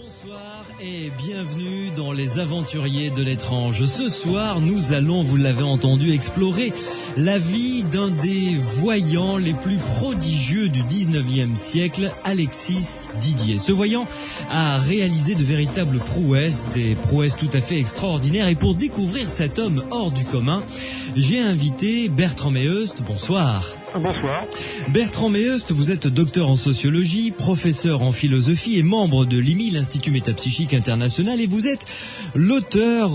Bonsoir et bienvenue dans les Aventuriers de l'étrange. Ce soir, nous allons, vous l'avez entendu, explorer la vie d'un des voyants les plus prodigieux du 19e siècle, Alexis Didier. Ce voyant a réalisé de véritables prouesses, des prouesses tout à fait extraordinaires. Et pour découvrir cet homme hors du commun, j'ai invité Bertrand Meheust. Bonsoir. Bonsoir. Bertrand Meheust, vous êtes docteur en sociologie, professeur en philosophie et membre de l'IMI, l'Institut Métapsychique International, et vous êtes l'auteur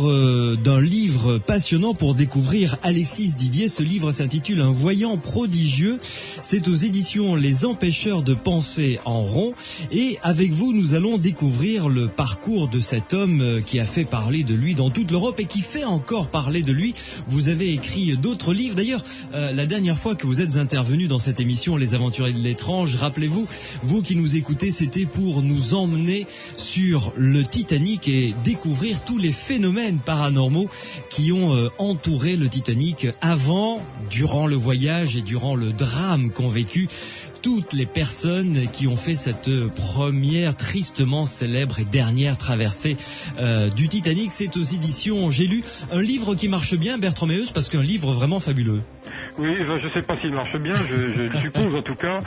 d'un livre passionnant pour découvrir Alexis Didier. Ce livre s'intitule Un voyant prodigieux. C'est aux éditions Les Empêcheurs de penser en rond. Et avec vous, nous allons découvrir le parcours de cet homme qui a fait parler de lui dans toute l'Europe et qui fait encore parler de lui. Vous avez écrit d'autres livres. D'ailleurs, la dernière fois que vous êtes intervenu dans cette émission Les Aventuriers de l'étrange, rappelez-vous, vous qui nous écoutez, c'était pour nous emmener sur le Titanic et découvrir tous les phénomènes paranormaux qui ont entouré le Titanic avant, durant le voyage et durant le drame qu'ont vécu toutes les personnes qui ont fait cette première tristement célèbre et dernière traversée du Titanic. C'est aux éditions J'ai lu, un livre qui marche bien, Bertrand Meheust, parce qu'un livre vraiment fabuleux. Oui, je sais pas s'il marche bien, je le suppose en tout cas,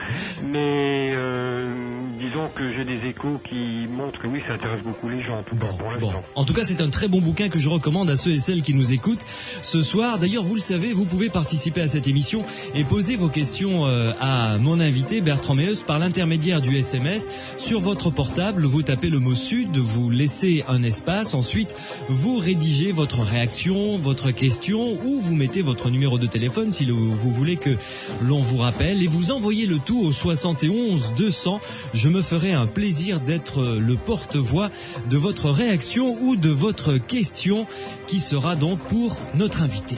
mais disons que j'ai des échos qui montrent que oui, ça intéresse beaucoup les gens. En tout cas, pour l'instant. En tout cas, c'est un très bon bouquin que je recommande à ceux et celles qui nous écoutent ce soir. D'ailleurs, vous le savez, vous pouvez participer à cette émission et poser vos questions à mon invité Bertrand Meheust par l'intermédiaire du SMS. Sur votre portable, vous tapez le mot Sud, vous laissez un espace, ensuite vous rédigez votre réaction, votre question, ou vous mettez votre numéro de téléphone si vous voulez que l'on vous rappelle, et vous envoyez le tout au 71 200. Je me ferai un plaisir d'être le porte-voix de votre réaction ou de votre question qui sera donc pour notre invité.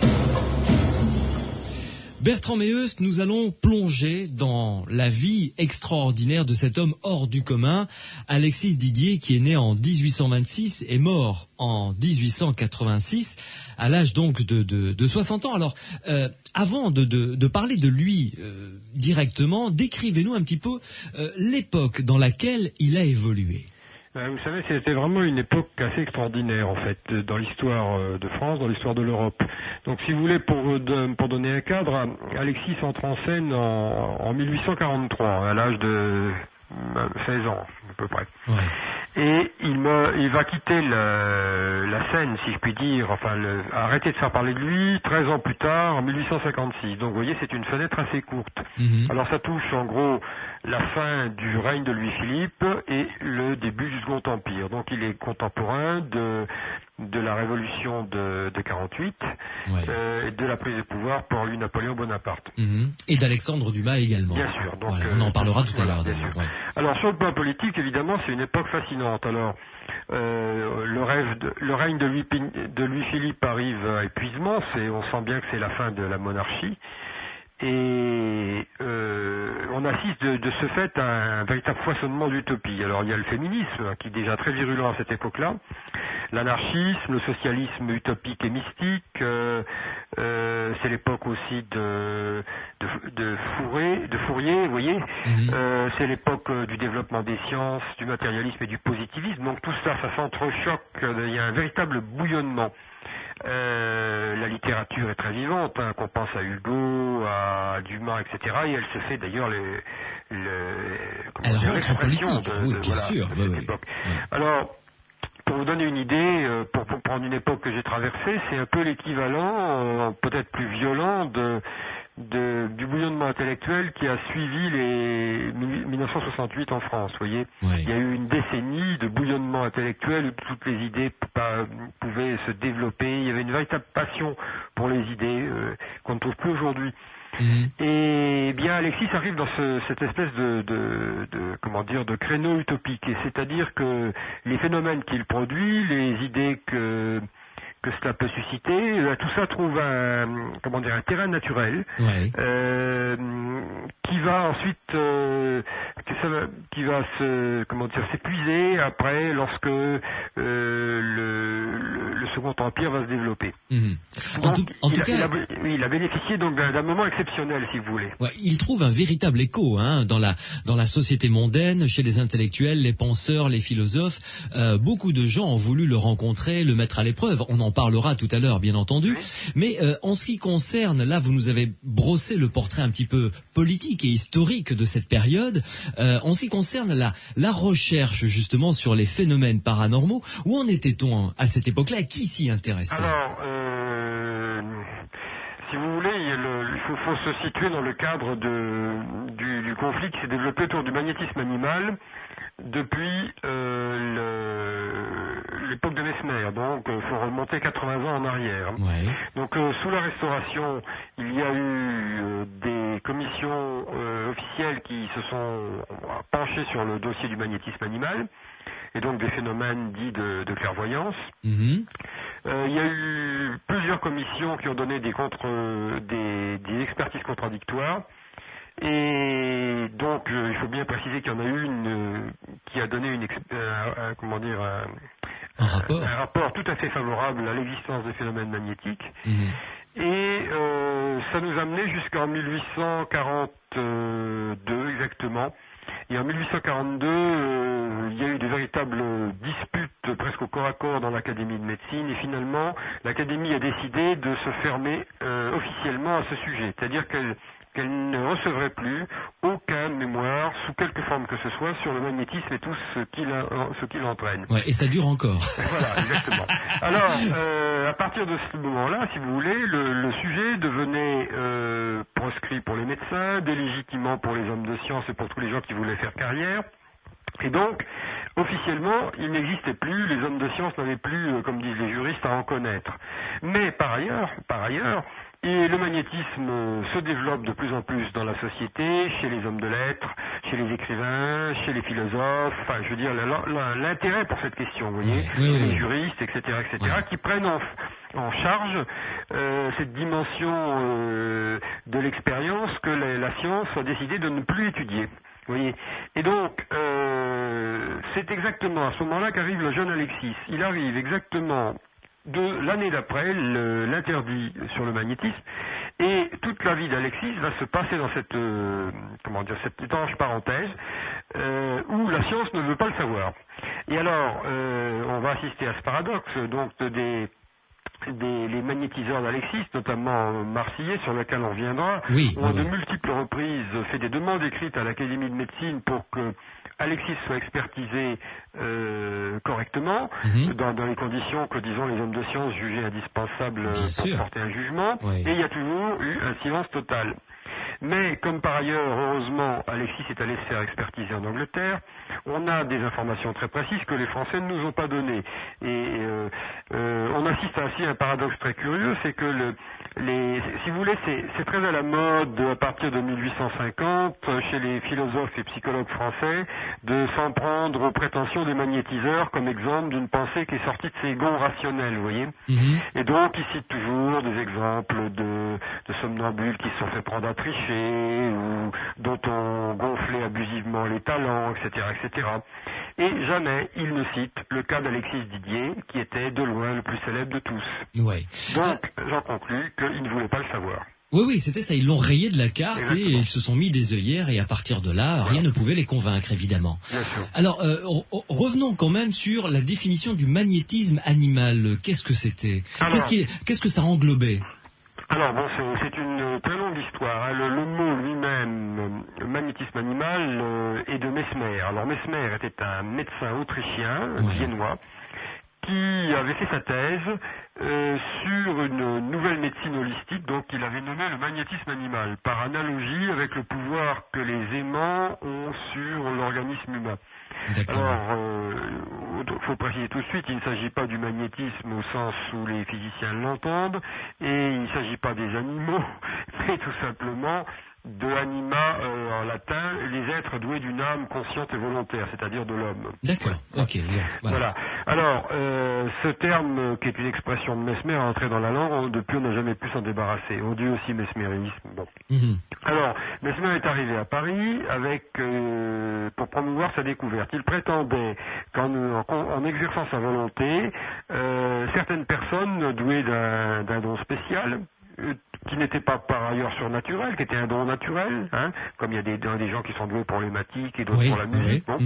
Bertrand Meheust, nous allons plonger dans la vie extraordinaire de cet homme hors du commun, Alexis Didier, qui est né en 1826 et mort en 1886, à l'âge donc de 60 ans. Alors, avant de parler de lui directement, décrivez-nous un petit peu l'époque dans laquelle il a évolué. Vous savez, c'était vraiment une époque assez extraordinaire, en fait, dans l'histoire de France, dans l'histoire de l'Europe. Donc, si vous voulez, pour donner un cadre, Alexis entre en scène en 1843, à l'âge de 16 ans, à peu près. Ouais. Et il va quitter la scène, si je puis dire, arrêter de faire parler de lui 13 ans plus tard, en 1856. Donc, vous voyez, c'est une fenêtre assez courte. Mm-hmm. Alors, ça touche, en gros, la fin du règne de Louis-Philippe et le début du Second Empire. Donc, il est contemporain de la révolution de 48, et de la prise de pouvoir par Napoléon Bonaparte. Mm-hmm. Et d'Alexandre Dumas également. Bien sûr. Donc, voilà, on en parlera tout à l'heure d'ailleurs. Ouais. Alors, sur le plan politique, évidemment, c'est une époque fascinante. Alors, le règne de Louis-Philippe arrive à épuisement. On sent bien que c'est la fin de la monarchie. Et on assiste de ce fait à un véritable foisonnement d'utopie. Alors, il y a le féminisme, qui est déjà très virulent à cette époque-là, l'anarchisme, le socialisme utopique et mystique, c'est l'époque aussi de Fourier, vous voyez, c'est l'époque du développement des sciences, du matérialisme et du positivisme. Donc tout ça s'entrechoque, il y a un véritable bouillonnement. La littérature est très vivante, qu'on pense à Hugo, à Dumas, etc. Et elle se fait d'ailleurs elle rentre en politique, oui, bien sûr. De cette époque. Oui. Alors, pour vous donner une idée, pour prendre une époque que j'ai traversée, c'est un peu l'équivalent, peut-être plus violent, du bouillonnement intellectuel qui a suivi les 1968 en France, vous voyez. Ouais. Il y a eu une décennie de bouillonnement intellectuel où toutes les idées pouvaient se développer. Il y avait une véritable passion pour les idées qu'on ne trouve plus aujourd'hui. Et bien Alexis arrive dans cette espèce de créneau utopique, et c'est-à-dire que les phénomènes qu'il produit, les idées que cela peut susciter, tout ça trouve un terrain naturel, qui va ensuite s'épuiser après lorsque le Second Empire va se développer. Donc, en tout cas, il a bénéficié donc d'un moment exceptionnel, si vous voulez. Ouais, il trouve un véritable écho dans la société mondaine, chez les intellectuels, les penseurs, les philosophes. Beaucoup de gens ont voulu le rencontrer, le mettre à l'épreuve. On en parlera tout à l'heure, bien entendu. Oui. Mais en ce qui concerne, là, vous nous avez brossé le portrait un petit peu politique et historique de cette période. En ce qui concerne la recherche justement sur les phénomènes paranormaux, où en était-on à cette époque-là et qui s'y intéressait? Alors, si vous voulez, il faut se situer dans le cadre du conflit qui s'est développé autour du magnétisme animal depuis l'époque de Mesmer. Donc, il faut remonter 80 ans en arrière. Ouais. Donc, sous la Restauration, il y a eu des commissions officielles qui se sont penchées sur le dossier du magnétisme animal et donc des phénomènes dits de clairvoyance. Il y a eu plusieurs commissions qui ont donné des expertises contradictoires. Et donc, il faut bien préciser qu'il y en a une qui a donné un rapport tout à fait favorable à l'existence des phénomènes magnétiques. Et ça nous a amené jusqu'en 1842 exactement. Et en 1842, il y a eu de véritables disputes presque au corps à corps dans l'Académie de médecine. Et finalement, l'Académie a décidé de se fermer officiellement à ce sujet. C'est-à-dire qu'elle ne recevrait plus aucun mémoire, sous quelque forme que ce soit, sur le magnétisme et tout ce qu'il entraîne. Ouais, et ça dure encore. Voilà, exactement. Alors, à partir de ce moment-là, si vous voulez, le sujet devenait proscrit pour les médecins, délégitimant pour les hommes de science et pour tous les gens qui voulaient faire carrière. Et donc, officiellement, il n'existait plus, les hommes de science n'avaient plus, comme disent les juristes, à en connaître. Mais par ailleurs, et le magnétisme se développe de plus en plus dans la société, chez les hommes de lettres, chez les écrivains, chez les philosophes, enfin je veux dire l'intérêt pour cette question, vous voyez, les juristes, etc., qui prennent en charge cette dimension de l'expérience que la science a décidé de ne plus étudier. Vous voyez. Et donc, c'est exactement à ce moment-là qu'arrive le jeune Alexis. Il arrive exactement l'année d'après, l'interdit sur le magnétisme, et toute la vie d'Alexis va se passer dans cette étrange parenthèse où la science ne veut pas le savoir. Et alors, on va assister à ce paradoxe, donc les magnétiseurs d'Alexis, notamment marseillais, sur lequel on reviendra, ont de multiples reprises fait des demandes écrites à l'Académie de médecine pour que Alexis soit expertisé correctement, dans les conditions que, disons, les hommes de science jugeaient indispensables pour porter un jugement, et il y a toujours eu un silence total. Mais, comme par ailleurs, heureusement, Alexis est allé se faire expertiser en Angleterre, on a des informations très précises que les Français ne nous ont pas données. Et on assiste ainsi à un paradoxe très curieux, c'est que si vous voulez, c'est très à la mode à partir de 1850 chez les philosophes et psychologues français de s'en prendre aux prétentions des magnétiseurs comme exemple d'une pensée qui est sortie de ses gonds rationnels, vous voyez. Et donc ils citent toujours des exemples de somnambules qui se sont fait prendre à tricher ou dont on gonflait abusivement les talents, etc., etc. Et jamais ils ne citent le cas d'Alexis Didier, qui était de loin le plus célèbre de tous. Ouais. Donc, j'en conclus qu'ils ne voulaient pas le savoir. Oui, c'était ça. Ils l'ont rayé de la carte. Exactement. Et ils se sont mis des œillères et à partir de là, rien ne pouvait les convaincre, évidemment. Bien sûr. Alors, revenons quand même sur la définition du magnétisme animal. Qu'est-ce que c'était ? Qu'est-ce que ça englobait ? Alors bon, c'est une très longue histoire. Le mot lui-même, magnétisme animal, est de Mesmer. Alors Mesmer était un médecin autrichien, viennois, qui avait fait sa thèse sur une nouvelle médecine holistique, donc il avait nommé le magnétisme animal, par analogie avec le pouvoir que les aimants ont sur l'organisme humain. Alors, il faut préciser tout de suite, il ne s'agit pas du magnétisme au sens où les physiciens l'entendent, et il ne s'agit pas des animaux, mais tout simplement de anima, en latin, les êtres doués d'une âme consciente et volontaire, c'est-à-dire de l'homme. D'accord, ok. Voilà. Alors, ce terme, qui est une expression de Mesmer, est entré dans la langue, depuis on n'a jamais pu s'en débarrasser. On dit aussi mesmérisme. Bon. Alors, Mesmer est arrivé à Paris pour promouvoir sa découverte. Il prétendait qu'en exerçant sa volonté, certaines personnes douées d'un don spécial, qui n'était pas par ailleurs surnaturel, qui était un don naturel, hein, comme il y a des gens qui sont doués pour les mathématiques et d'autres pour la musique. Bon.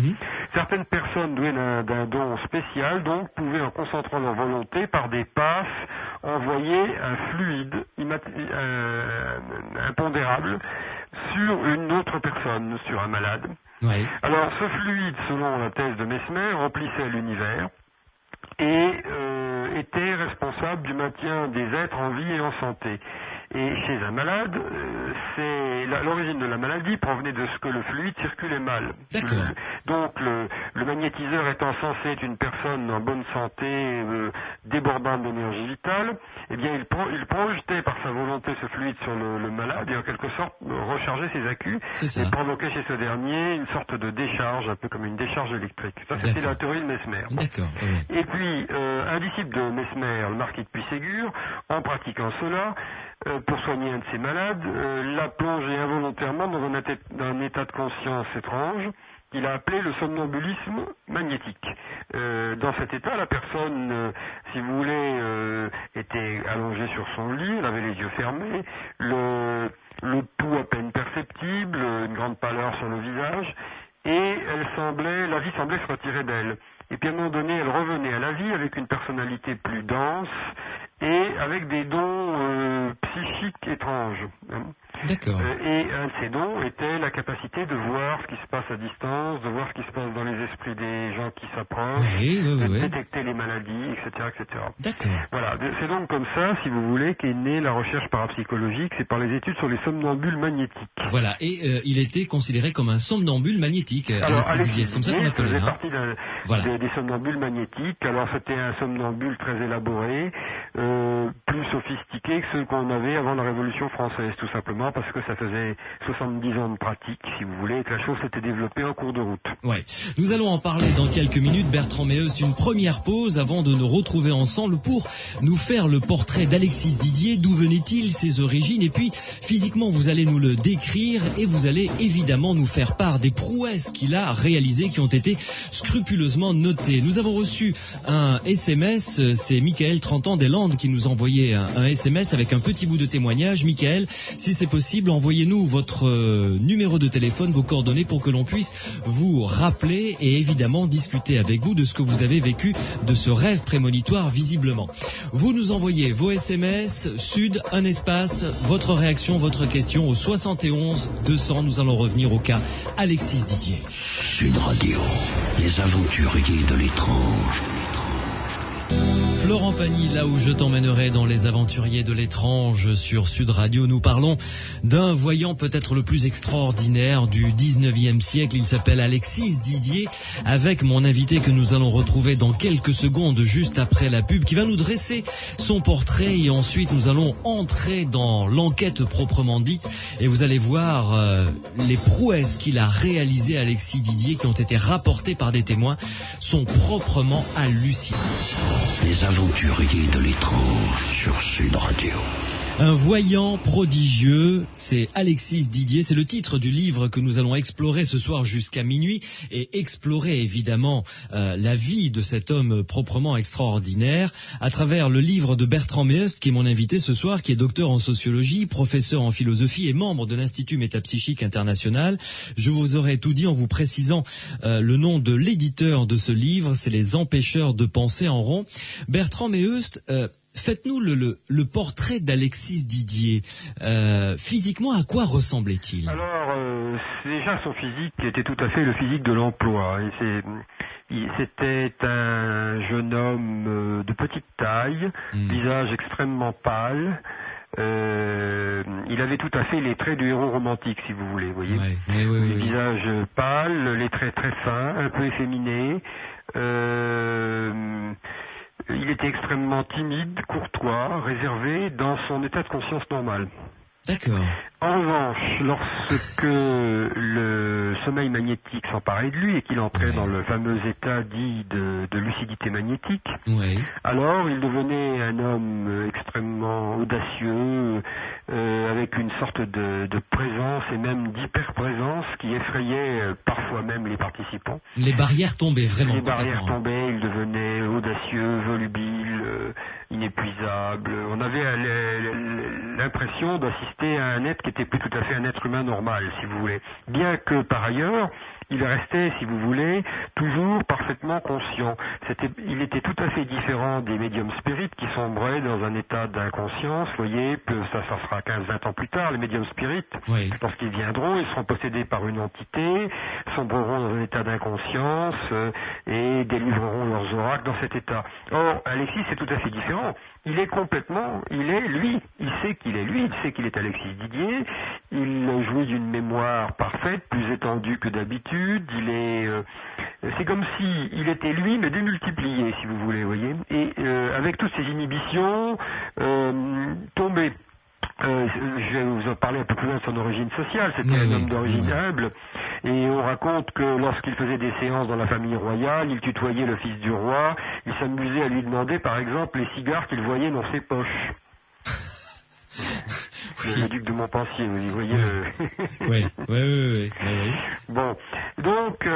Certaines personnes douées d'un don spécial, donc, pouvaient, en concentrant leur volonté par des passes, envoyer un fluide impondérable sur une autre personne, sur un malade. Oui. Alors, ce fluide, selon la thèse de Mesmer, remplissait l'univers et était responsable du maintien des êtres en vie et en santé. Et chez un malade, l'origine de la maladie provenait de ce que le fluide circulait mal. D'accord. Donc le magnétiseur étant censé être une personne en bonne santé, débordante d'énergie vitale, eh bien il projetait par sa volonté ce fluide sur le malade et en quelque sorte rechargeait ses accus et provoquait chez ce dernier une sorte de décharge, un peu comme une décharge électrique. Ça, c'était la théorie de Mesmer. D'accord. Et puis un disciple de Mesmer, le marquis de Puységur, en pratiquant cela, pour soigner un de ses malades, l'a plongé involontairement dans un état de conscience étrange qu'il a appelé le somnambulisme magnétique. Dans cet état, la personne, si vous voulez, était allongée sur son lit, elle avait les yeux fermés, le pouls à peine perceptible, une grande pâleur sur le visage, et la vie semblait se retirer d'elle. Et puis à un moment donné, elle revenait à la vie avec une personnalité plus dense et avec des dons psychiques étranges. D'accord. Et un de ces dons était la capacité de voir ce qui se passe à distance, de voir ce qui se passe dans les esprits des gens qui s'approchent, de détecter les maladies, etc., etc. D'accord. Voilà, c'est donc comme ça, si vous voulez, qu'est née la recherche parapsychologique, c'est par les études sur les somnambules magnétiques. Voilà, et il était considéré comme un somnambule magnétique, Alexis Didier, c'est comme ça qu'on l'appelait. Il faisait partie des somnambules magnétiques. Alors c'était un somnambule très élaboré, plus sophistiqué que ceux qu'on avait avant la Révolution française, tout simplement, parce que ça faisait 70 ans de pratique, si vous voulez, et que la chose s'était développée en cours de route. Ouais. Nous allons en parler dans quelques minutes, Bertrand Meheust. Une première pause avant de nous retrouver ensemble pour nous faire le portrait d'Alexis Didier. D'où venait-il, ses origines? Et puis, physiquement, vous allez nous le décrire et vous allez évidemment nous faire part des prouesses qu'il a réalisées qui ont été scrupuleusement notées. Nous avons reçu un SMS, c'est Michael, 30 ans des Landes, qui nous envoyait un SMS avec un petit bout de témoignage. Michael, si c'est possible, envoyez-nous votre numéro de téléphone, vos coordonnées pour que l'on puisse vous rappeler et évidemment discuter avec vous de ce que vous avez vécu de ce rêve prémonitoire visiblement. Vous nous envoyez vos SMS, Sud, un espace, votre réaction, votre question au 71 200. Nous allons revenir au cas Alexis Didier. Sud Radio, les aventuriers de l'étrange. Florent Pagny, là où je t'emmènerai dans les aventuriers de l'étrange sur Sud Radio. Nous parlons d'un voyant peut-être le plus extraordinaire du 19e siècle. Il s'appelle Alexis Didier, avec mon invité que nous allons retrouver dans quelques secondes juste après la pub, qui va nous dresser son portrait et ensuite nous allons entrer dans l'enquête proprement dite et vous allez voir les prouesses qu'il a réalisées, Alexis Didier, qui ont été rapportées par des témoins, sont proprement hallucinantes. Les aventuriers de l'étrange sur Sud Radio. Un voyant prodigieux, c'est Alexis Didier, c'est le titre du livre que nous allons explorer ce soir jusqu'à minuit et explorer évidemment la vie de cet homme proprement extraordinaire à travers le livre de Bertrand Meheust, qui est mon invité ce soir, qui est docteur en sociologie, professeur en philosophie et membre de l'Institut Métapsychique International. Je vous aurais tout dit en vous précisant le nom de l'éditeur de ce livre, c'est Les Empêcheurs de penser en rond. Bertrand Meheust, faites-nous le portrait d'Alexis Didier. Physiquement, à quoi ressemblait-il? Alors, déjà son physique était tout à fait le physique de l'emploi. C'était un jeune homme de petite taille, visage extrêmement pâle. Il avait tout à fait les traits du héros romantique, si vous voulez, voyez. Le visage pâle, les traits très fins, un peu efféminés. Il était extrêmement timide, courtois, réservé dans son état de conscience normal. D'accord. En revanche, lorsque le sommeil magnétique s'emparait de lui et qu'il entrait dans le fameux état dit de lucidité magnétique, alors il devenait un homme extrêmement audacieux, avec une sorte de présence et même d'hyper-présence qui effrayait parfois même les participants. Les barrières tombaient vraiment. Les barrières tombaient, il devenait audacieux, volubile, inépuisable. On avait l'impression d'assister à un être qui n'était plus tout à fait un être humain normal, si vous voulez. Bien que, par ailleurs, il restait, si vous voulez, toujours parfaitement conscient. Il était tout à fait différent des médiums spirites qui sombraient dans un état d'inconscience. Vous voyez, ça sera 15-20 ans plus tard, les médiums spirites, lorsqu'ils viendront, ils seront possédés par une entité, sombreront dans un état d'inconscience et délivreront leurs oracles dans cet état. Or, Alexis, c'est tout à fait différent. Il est lui. Il sait qu'il est lui, il sait qu'il est Alexis Didier. Il jouit d'une mémoire parfaite, plus étendue que d'habitude. C'est comme si il était lui, mais démultiplié, si vous voulez, voyez. Et avec toutes ces inhibitions tombées. Je vais vous en parler un peu plus loin de son origine sociale. C'était un homme d'origine humble. Et on raconte que lorsqu'il faisait des séances dans la famille royale, il tutoyait le fils du roi. Il s'amusait à lui demander, par exemple, les cigares qu'il voyait dans ses poches. Le duc de Montpensier, vous voyez. Oui. Bon, donc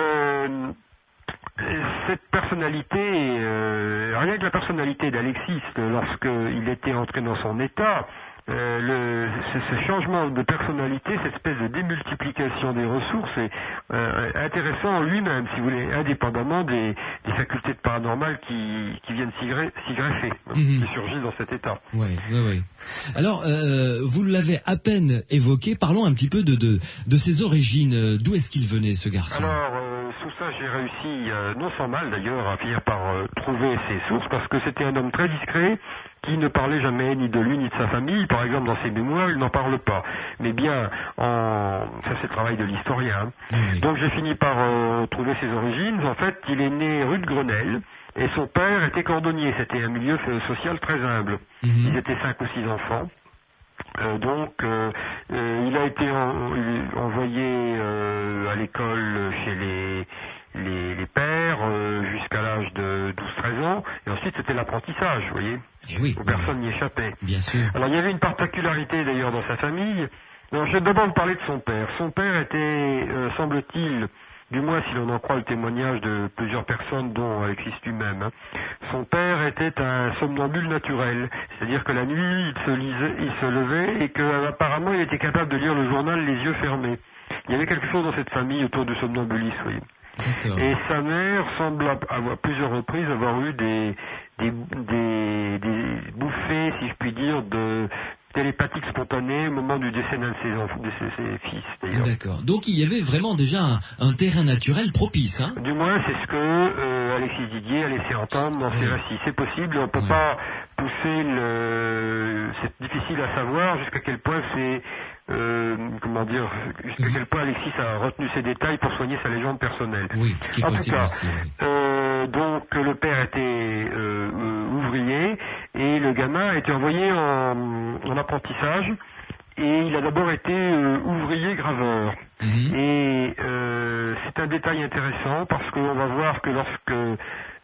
cette personnalité, rien que la personnalité d'Alexis, lorsqu'il était entré dans son état, ce changement de personnalité, cette espèce de démultiplication des ressources est intéressant en lui-même, si vous voulez, indépendamment des facultés de paranormal qui viennent s'y greffer, qui surgissent dans cet état. Oui. Alors, vous l'avez à peine évoqué, parlons un petit peu de ses origines. D'où est-ce qu'il venait, ce garçon? Alors, sous ça, j'ai réussi, non sans mal d'ailleurs, à finir par trouver ses sources, parce que c'était un homme très discret, qui ne parlait jamais ni de lui ni de sa famille. Par exemple, dans ses mémoires, il n'en parle pas. Mais bien, ça c'est le travail de l'historien. Donc j'ai fini par trouver ses origines. En fait, il est né rue de Grenelle, et son père était cordonnier. C'était un milieu social très humble. Ils étaient 5 ou 6 enfants. Donc, il a été envoyé à l'école chez les pères jusqu'à l'âge de 12-13 ans, et ensuite c'était l'apprentissage, vous voyez, où personne n'y échappait. Bien sûr. Alors il y avait une particularité d'ailleurs dans sa famille. Alors, je vais d'abord vous parler de son père. Son père était, semble-t-il, du moins si l'on en croit le témoignage de plusieurs personnes, dont Alexis lui-même, son père était un somnambule naturel, c'est-à-dire que la nuit il se levait et qu'apparemment il était capable de lire le journal les yeux fermés. Il y avait quelque chose dans cette famille autour du somnambulisme, vous voyez. Et sa mère semble avoir plusieurs reprises avoir eu des bouffées, si je puis dire, de télépathique spontanée au moment du décès d'un de ses fils, d'ailleurs. D'accord. Donc il y avait vraiment déjà un terrain naturel propice, hein? Du moins, c'est ce que Alexis Didier a laissé entendre dans ses récits. C'est possible, on ne peut pas pousser c'est difficile à savoir jusqu'à quel point c'est jusqu'à quel point Alexis a retenu ces détails pour soigner sa légende personnelle. Oui, ce qui est possible aussi. Donc le père était ouvrier et le gamin a été envoyé en apprentissage, et il a d'abord été ouvrier graveur. Et c'est un détail intéressant parce qu'on va voir que lorsque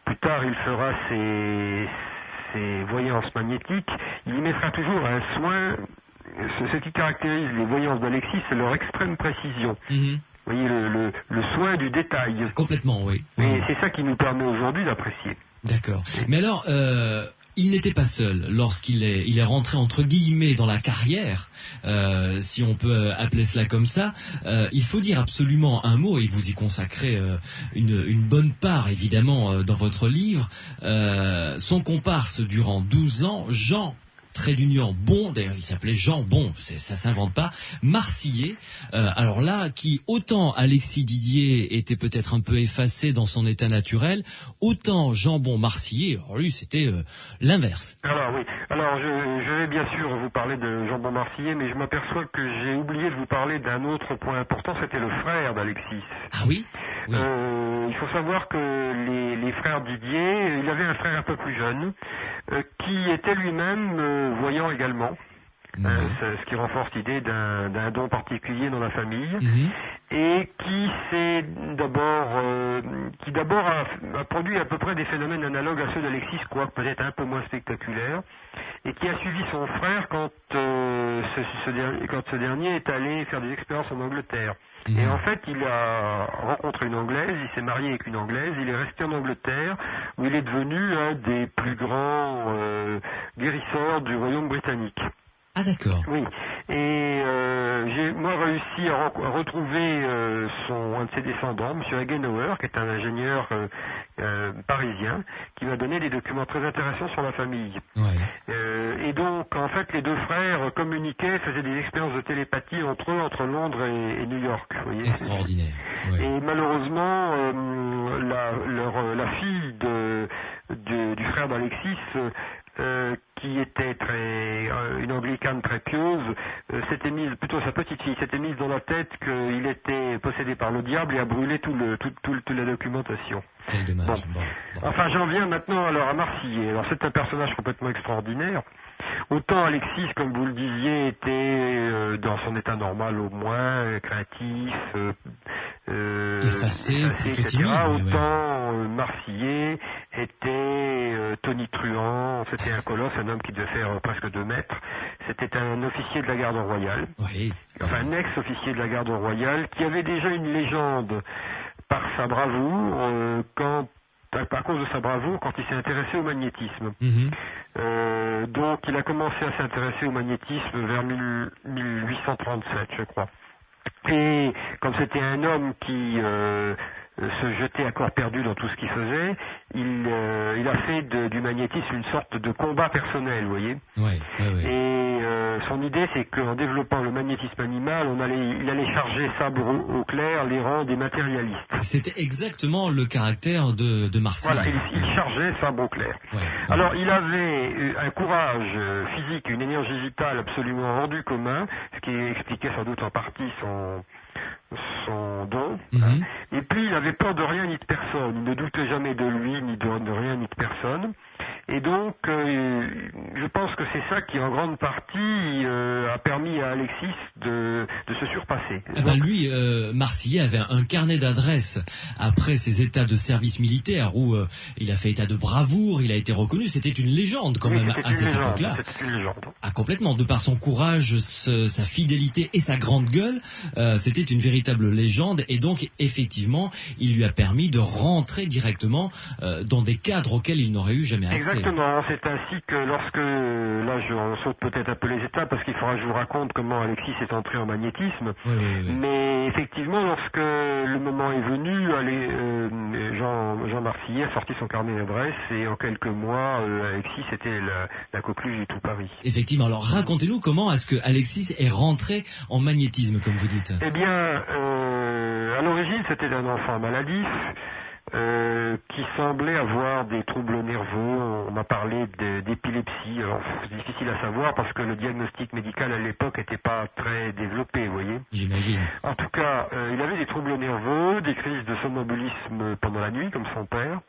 plus tard il fera ses voyances magnétiques, il y mettra toujours un soin. Ce qui caractérise les voyances d'Alexis, c'est leur extrême précision. Vous voyez, le soin du détail. Complètement, oui. Et c'est ça qui nous permet aujourd'hui d'apprécier. D'accord. Mais alors, il n'était pas seul lorsqu'il est rentré entre guillemets dans la carrière, si on peut appeler cela comme ça. Il faut dire absolument un mot, et vous y consacrez une bonne part évidemment dans votre livre. Son comparse durant 12 ans, Jean trait d'union Bon, d'ailleurs il s'appelait Jean Bon, ça s'invente pas, Marcillet, alors là, qui autant Alexis Didier était peut-être un peu effacé dans son état naturel, autant Jean Bon Marcillet, alors lui c'était l'inverse. Alors oui, alors je vais bien sûr vous parler de Jean Bon Marcillet, mais je m'aperçois que j'ai oublié de vous parler d'un autre point important, c'était le frère d'Alexis. Ah oui, oui. Il faut savoir que les frères Didier, il avait un frère un peu plus jeune, qui était lui-même voyant également. Ce qui renforce l'idée d'un don particulier dans la famille, et qui d'abord a produit à peu près des phénomènes analogues à ceux d'Alexis, quoique peut-être un peu moins spectaculaires, et qui a suivi son frère quand ce dernier est allé faire des expériences en Angleterre. Et en fait, il a rencontré une Anglaise, il s'est marié avec une Anglaise, il est resté en Angleterre, où il est devenu un des plus grands guérisseurs du Royaume britannique. Ah d'accord. Oui. Et j'ai réussi à retrouver un de ses descendants, M. Hagenauer, qui est un ingénieur parisien, qui m'a donné des documents très intéressants sur la famille. Ouais. Et donc, en fait, les deux frères communiquaient, faisaient des expériences de télépathie entre eux, entre Londres et New York. Vous voyez. Extraordinaire. Ouais. Et malheureusement, la fille du frère d'Alexis, qui était une anglicane très pieuse, sa petite fille s'était mise dans la tête qu'il était possédé par le diable et a brûlé toute la documentation. Quel dommage. Bon. Enfin, j'en viens maintenant alors à Marcillet. Alors c'est un personnage complètement extraordinaire. Autant Alexis, comme vous le disiez, était dans son état normal au moins, créatif, effacé, plutôt etc. timide. Autant Marcillet était tonitruant, c'était un colosse, un homme qui devait faire presque 2 mètres. C'était un officier de la garde royale, enfin un ex-officier de la garde royale, qui avait déjà une légende par sa bravoure, à cause de sa bravoure quand il s'est intéressé au magnétisme. Donc il a commencé à s'intéresser au magnétisme vers 1837, je crois. Et comme c'était un homme qui se jetait à corps perdu dans tout ce qu'il faisait, il a fait du magnétisme une sorte de combat personnel, vous voyez. Et son idée, c'est qu'en développant le magnétisme animal, il allait charger sabre au clair les rangs des matérialistes. C'était exactement le caractère de Marcillet. Voilà, il chargeait sabre au clair. Alors, il avait un courage physique, une énergie vitale absolument hors du commun, ce qui expliquait sans doute en partie son don. Et puis, il avait peur de rien ni de personne. Il ne doutait jamais de lui, ni de rien ni de personne. Et donc, je pense que c'est ça qui, en grande partie, a permis à Alexis de se surpasser. Lui, Marcillet avait un carnet d'adresses après ses états de service militaire où il a fait état de bravoure, il a été reconnu. C'était une légende quand même à cette époque-là. C'était une légende. Ah, complètement. De par son courage, sa fidélité et sa grande gueule, c'était une véritable légende. Et donc, effectivement, il lui a permis de rentrer directement dans des cadres auxquels il n'aurait eu jamais accès. Exactement, c'est ainsi que là on saute peut-être un peu les étapes parce qu'il faudra que je vous raconte comment Alexis est entré en magnétisme, mais effectivement lorsque le moment est venu, Jean Marcillet a sorti son carnet d'adresses et en quelques mois Alexis était la coqueluche de tout Paris. Effectivement, alors racontez-nous comment est-ce que Alexis est rentré en magnétisme comme vous dites. Eh bien, à l'origine c'était un enfant maladif, qui semblait avoir des troubles nerveux. On m'a parlé d'épilepsie. Alors, c'est difficile à savoir parce que le diagnostic médical à l'époque n'était pas très développé, vous voyez. J'imagine. En tout cas, il avait des troubles nerveux, des crises de somnambulisme pendant la nuit, comme son père.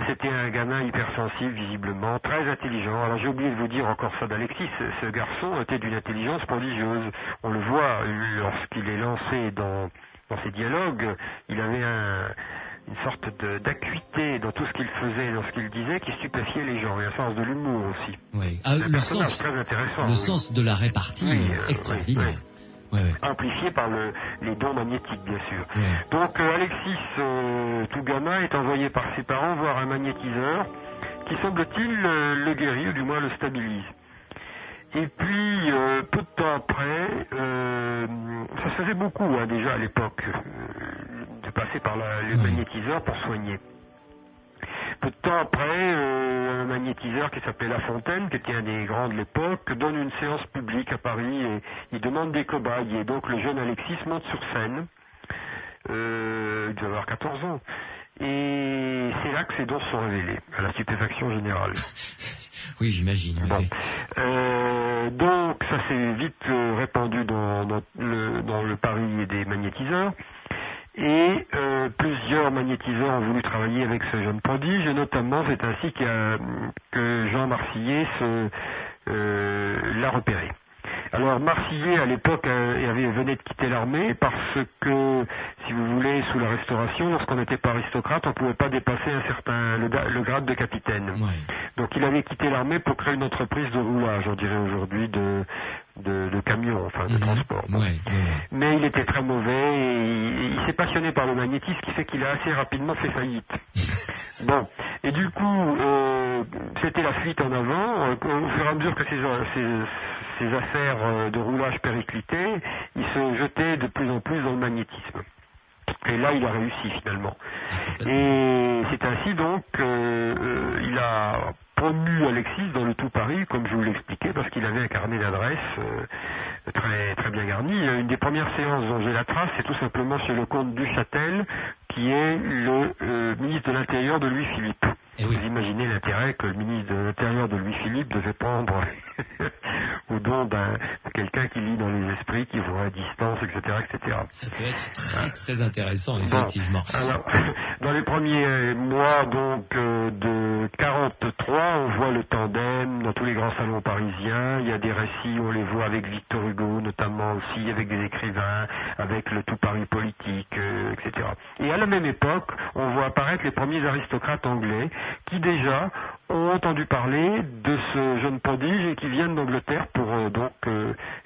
C'était un gamin hypersensible, visiblement, très intelligent. Alors j'ai oublié de vous dire encore ça d'Alexis, ce garçon était d'une intelligence prodigieuse. On le voit lorsqu'il est lancé dans ses dialogues, il avait une sorte d'acuité dans tout ce qu'il faisait, dans ce qu'il disait, qui stupéfiait les gens. Et un sens de l'humour aussi. Un personnage très intéressant. Le sens de la répartie extraordinaire. Amplifié par les dons magnétiques, bien sûr. Donc Alexis, tout gamin, est envoyé par ses parents voir un magnétiseur qui, semble-t-il, le guérit, ou du moins le stabilise. Et puis, peu de temps après, ça se faisait beaucoup déjà à l'époque, de passer par le magnétiseur pour soigner. Peu de temps après, un magnétiseur qui s'appelait La Fontaine, qui était un des grands de l'époque, donne une séance publique à Paris et il demande des cobayes. Et donc le jeune Alexis monte sur scène, il devait avoir 14 ans. Et c'est là que ses dons sont révélés, à la stupéfaction générale. Oui, j'imagine. Donc ça s'est vite répandu dans le Paris des magnétiseurs. Et plusieurs magnétiseurs ont voulu travailler avec ce jeune prodige, et notamment c'est ainsi que Jean Marcillet l'a repéré. Alors Marcillet à l'époque venait de quitter l'armée parce que, si vous voulez, sous la Restauration, lorsqu'on n'était pas aristocrate, on ne pouvait pas dépasser le grade de capitaine. Ouais. Donc il avait quitté l'armée pour créer une entreprise de roulage, on dirait aujourd'hui de camions, enfin de transport. Ouais. Mais il était très mauvais et il s'est passionné par le magnétisme, ce qui fait qu'il a assez rapidement fait faillite. Bon, et du coup, c'était la fuite en avant. Au fur et à mesure que ces affaires de roulage périclitaient, il se jetait de plus en plus dans le magnétisme. Et là, il a réussi finalement. Et c'est ainsi donc il a promu Alexis dans le tout Paris, comme je vous l'expliquais, parce qu'il avait un carnet d'adresses très, très bien garni. Une des premières séances dont j'ai la trace, c'est tout simplement chez le comte Duchâtel, qui est le ministre de l'Intérieur de Louis-Philippe. Vous imaginez l'intérêt que le ministre de l'Intérieur de Louis-Philippe devait prendre au don de quelqu'un qui lit dans les esprits, qui voit à distance, etc., etc. Ça peut être très, très intéressant, effectivement. Bon, alors, dans les premiers mois, donc, de 43, on voit le tandem dans tous les grands salons parisiens. Il y a des récits, on les voit avec Victor Hugo, notamment aussi, avec des écrivains, avec le tout Paris politique, etc. Et à la même époque, on voit apparaître les premiers aristocrates anglais qui déjà ont entendu parler de ce jeune prodige et qui viennent d'Angleterre pour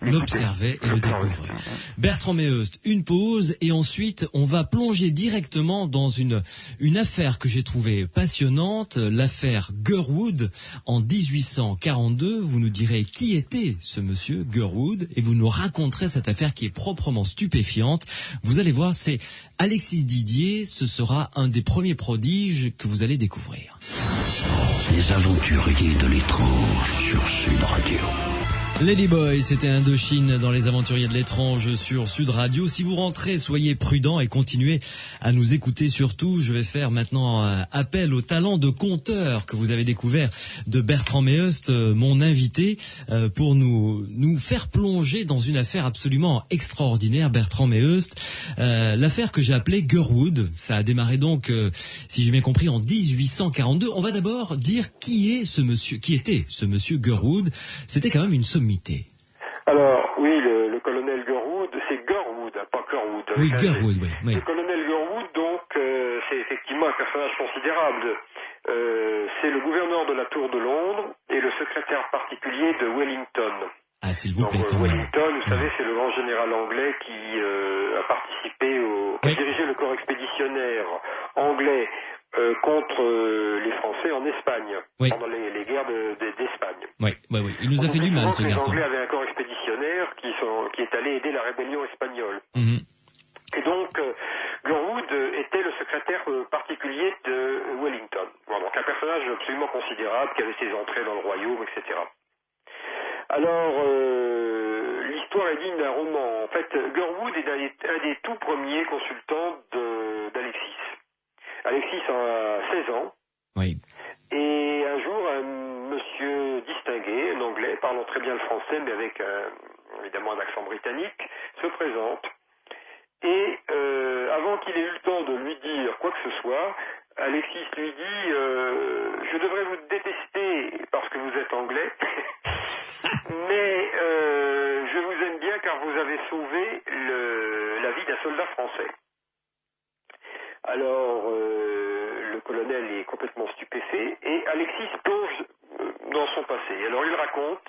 l'observer et le découvrir. Bertrand Meheust, une pause et ensuite on va plonger directement dans une affaire que j'ai trouvée passionnante, l'affaire Gurwood en 1842. Vous nous direz qui était ce monsieur Gurwood et vous nous raconterez cette affaire qui est proprement stupéfiante. Vous allez voir, c'est Alexis Didier, ce sera un des premiers prodiges que vous allez découvrir. Les aventuriers de l'étrange sur Sud Radio. Ladyboy, c'était Indochine dans les aventuriers de l'étrange sur Sud Radio. Si vous rentrez, soyez prudents et continuez à nous écouter. Surtout, je vais faire maintenant appel au talent de conteur que vous avez découvert de Bertrand Meheust, mon invité, pour nous faire plonger dans une affaire absolument extraordinaire, Bertrand Meheust. L'affaire que j'ai appelée Gurwood. Ça a démarré donc, si j'ai bien compris, en 1842. On va d'abord dire qui était ce monsieur Gurwood. C'était quand même une sommité. Alors, oui, le colonel Gurwood, c'est Gurwood, pas Gurwood. Oui, Gurwood, oui. Le colonel Gurwood, donc, c'est effectivement un personnage considérable. C'est le gouverneur de la Tour de Londres et le secrétaire particulier de Wellington. Ah, s'il vous plaît, Wellington, vous savez, c'est le grand général anglais qui a participé qui a dirigé le corps expéditionnaire anglais contre les Français en Espagne, pendant les guerres d'Espagne. Oui. Il nous a fait du mal, ce garçon. Les Anglais avaient un corps expéditionnaire qui est allé aider la rébellion espagnole. Et donc, Gurwood était le secrétaire particulier de Wellington. Voilà, donc un personnage absolument considérable qui avait ses entrées dans le royaume, etc. Alors, l'histoire est digne d'un roman. En fait, Gurwood est un des tout premiers consultants d'Alexis. Alexis a 16 ans. Oui. Et un jour, un monsieur distingué, un anglais, parlant très bien le français, mais avec évidemment un accent britannique, se présente. Et avant qu'il ait eu le temps de lui dire quoi que ce soit, Alexis lui dit je devrais vous détester parce que vous êtes anglais, mais je vous aime bien car vous avez sauvé la vie d'un soldat français. Alors, le colonel est complètement stupéfait et Alexis plonge dans son passé. Alors, il raconte,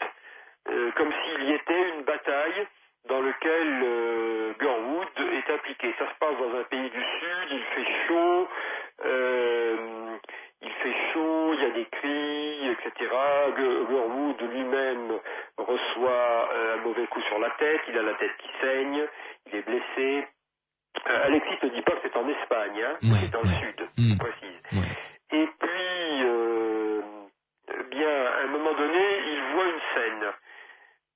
comme s'il y était, une bataille dans laquelle Gurwood est impliqué. Ça se passe dans un pays du Sud, il fait chaud, il y a des cris, etc. Gurwood lui-même reçoit un mauvais coup sur la tête, il a la tête qui saigne, il est blessé. Alexis ne dit pas que c'est en Espagne, c'est dans le sud, je précise. Et puis, à un moment donné, il voit une scène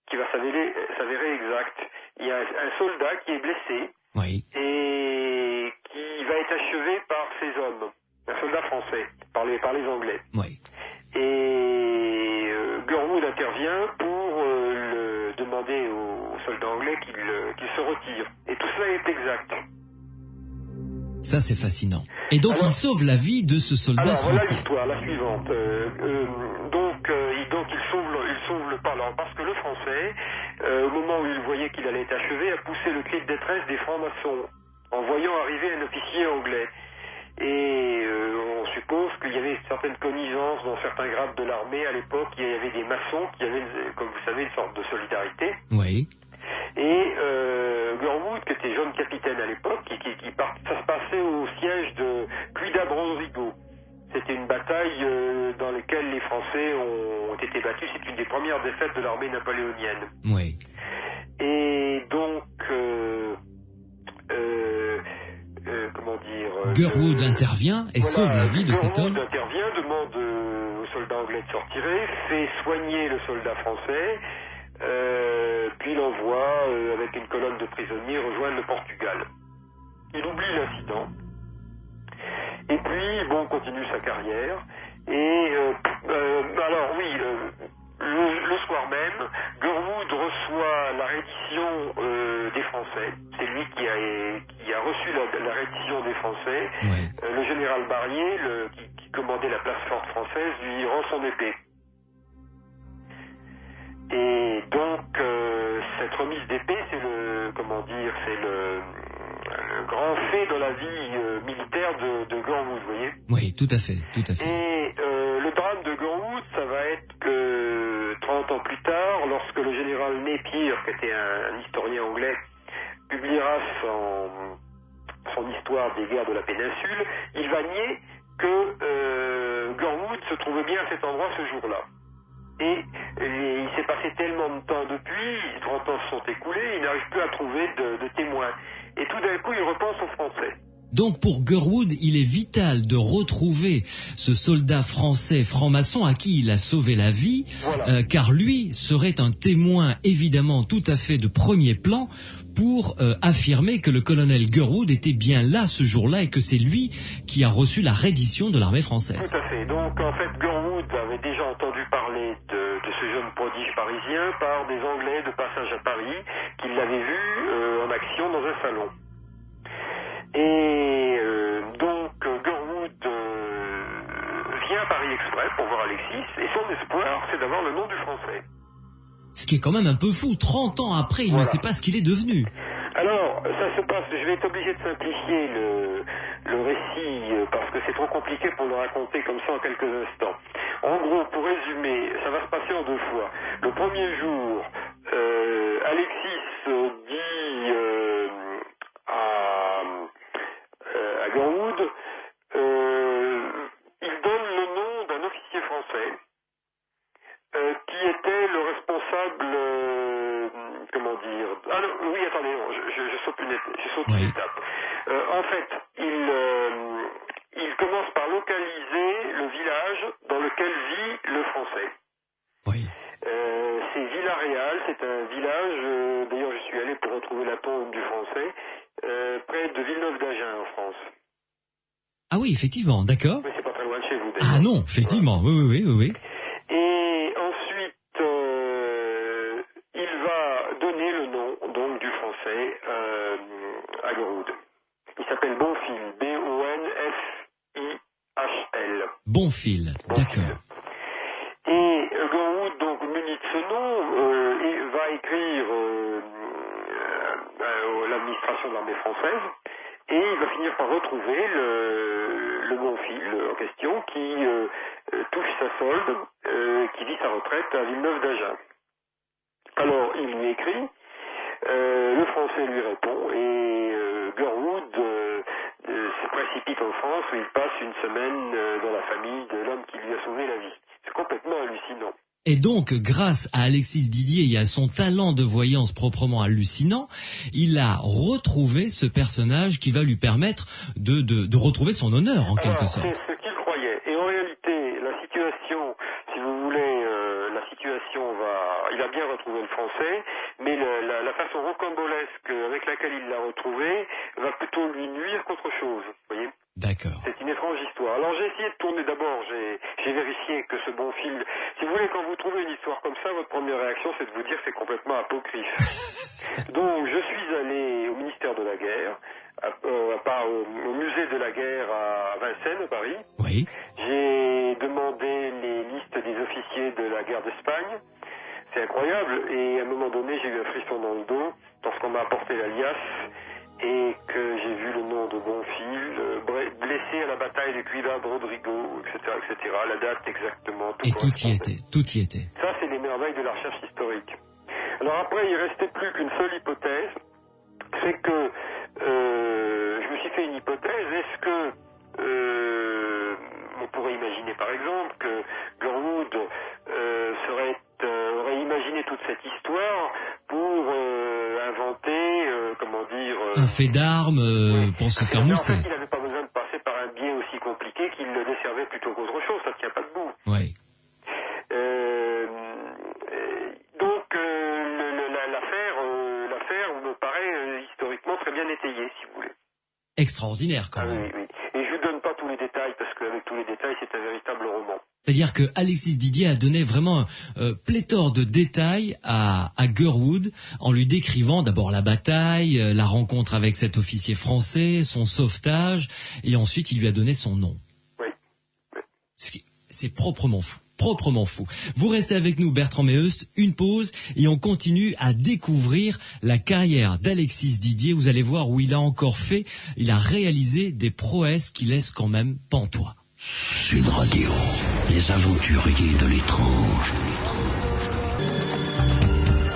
qui va s'avérer exacte. Il y a un soldat qui est blessé et qui va être achevé par ses hommes, un soldat français, par les Anglais. Et Gurwood intervient pour demander au soldat anglais qu'il se retire. Et tout cela est exact. Ça, c'est fascinant. Et donc, il sauve la vie de ce soldat français. Voilà l'histoire, la suivante. Donc, il sauve par français, au moment où il voyait qu'il allait être achevé, a poussé le cri de détresse des francs-maçons en voyant arriver un officier anglais. Et on suppose qu'il y avait une certaine connivence dans certains grades de l'armée à l'époque. Il y avait des maçons qui avaient, comme vous savez, une sorte de solidarité. Oui. Et Gurwood, qui était jeune capitaine à l'époque, ça se passait au siège de Puy-d'Abre-Rodrigo. C'était une bataille dans laquelle les Français ont été battus. C'est une des premières défaites de l'armée napoléonienne. Oui. Et donc, comment dire... Gurwood intervient et sauve la vie de cet homme. Gurwood intervient, demande aux soldats anglais de se retirer, fait soigner le soldat français, puis l'envoie avec une colonne de prisonniers rejoindre le Portugal. Il oublie l'incident. Et puis, bon, continue sa carrière. Et alors oui, le soir même, Gurwood reçoit la reddition des Français. C'est lui qui a reçu la reddition des Français. Ouais. Le général Barrier, qui commandait la place forte française, lui rend son épée. Et donc, cette remise d'épée, c'est le grand fait dans la vie militaire de Gurwood, vous voyez. Oui, tout à fait, tout à fait. Et le drame de Gurwood, ça va être que 30 ans plus tard, lorsque le général Napier, qui était un historien anglais, publiera son histoire des guerres de la péninsule, il va nier que Gurwood se trouvait bien à cet endroit ce jour-là. Et il s'est passé tellement de temps depuis, 30 ans se sont écoulés, il n'arrive plus à trouver de témoins. Et tout d'un coup, il repense aux Français. Donc pour Gurwood, il est vital de retrouver ce soldat français franc-maçon à qui il a sauvé la vie, voilà. Car lui serait un témoin évidemment tout à fait de premier plan pour affirmer que le colonel Gurwood était bien là ce jour-là et que c'est lui qui a reçu la reddition de l'armée française. Tout à fait. Donc en fait, Gurwood avait déjà entendu parler de ce jeune prodige parisien par des Anglais de passage à Paris qui l'avaient vu en action dans un salon. Et donc Gurwood vient à Paris exprès pour voir Alexis et son espoir c'est d'avoir le nom du Français. Ce qui est quand même un peu fou, 30 ans après, il ne sait pas ce qu'il est devenu. Alors, ça se passe, je vais être obligé de simplifier le récit parce que c'est trop compliqué pour le raconter comme ça en quelques instants. En gros, pour résumer, ça va se passer en deux fois. Le premier jour, Alexis dit à Gurwood, il donne le nom d'un officier français qui était le responsable, comment dire... Ah non, oui, attendez, non, je saute une étape. En fait, il commence par localiser le village dans lequel vit le Français. Oui. C'est Villaréal, c'est un village, d'ailleurs je suis allé pour retrouver la tombe du Français, près de Villeneuve d'Agen en France. Ah oui, effectivement, d'accord. Mais c'est pas très loin de chez vous d'ailleurs. Ah non, effectivement, voilà. oui. Et ensuite, il va donner le nom donc du Français à Gurwood. Il s'appelle Bonfil, B-O-N-F-I-H-L. Bonfil, d'accord. Et Gurwood, donc muni de ce nom, il va écrire à l'administration de l'armée française et il va finir par retrouver le Bonfil en question qui touche sa solde, qui vit sa retraite à Villeneuve d'Agen. Alors il lui écrit, le Français lui répond et Gurwood se précipite en France où il passe une semaine dans la famille de l'homme qui lui a sauvé la vie. C'est complètement hallucinant. Et donc, grâce à Alexis Didier et à son talent de voyance proprement hallucinant, il a retrouvé ce personnage qui va lui permettre de retrouver son honneur en quelque sorte. C'est ce qu'il croyait. Et en réalité, la situation, si vous voulez, il a bien retrouvé le Français, mais la façon rocambolesque avec laquelle il l'a retrouvé va plutôt lui nuire qu'autre chose, vous voyez. D'accord. C'est une étrange histoire. Alors j'ai essayé de tourner d'abord, j'ai vérifié que ce Bonfil, si vous voulez, quand vous trouvez une histoire comme ça, votre première réaction c'est de vous dire que c'est complètement apocryphe. Donc je suis allé au ministère de la Guerre, au musée de la guerre à Vincennes, à Paris. Oui. J'ai demandé les listes des officiers de la guerre d'Espagne. C'est incroyable. Et à un moment donné, j'ai eu un frisson dans le dos lorsqu'on m'a apporté l'alias et que j'ai vu le nom de Bonfil, blessé à la bataille de Cuiva de Rodrigo, etc., etc. La date exactement. Et tout y était. Ça, c'est les merveilles de la recherche historique. Alors après, il restait plus qu'une seule hypothèse, c'est que je me suis fait une hypothèse. Est-ce que on pourrait imaginer par exemple que Gurwood aurait imaginé toute cette histoire pour inventer, un fait d'armes pour se faire mousser. En fait, il n'avait pas besoin de passer par un biais aussi compliqué qu'il le desservait plutôt qu'autre chose, ça ne tient pas debout. Oui. Donc l'affaire me paraît historiquement très bien étayée, si vous voulez. Extraordinaire quand même. Oui. Et je ne vous donne pas tous les détails, parce qu'avec tous les détails, c'est un véritable roman. C'est-à-dire que Alexis Didier a donné vraiment pléthore de détails à Gurwood en lui décrivant d'abord la bataille, la rencontre avec cet officier français, son sauvetage, et ensuite il lui a donné son nom. Oui. C'est proprement fou. Vous restez avec nous, Bertrand Meheust, une pause et on continue à découvrir la carrière d'Alexis Didier. Vous allez voir où il a réalisé des prouesses qui laissent quand même pantois. Sud Radio, les aventuriers de l'étrange.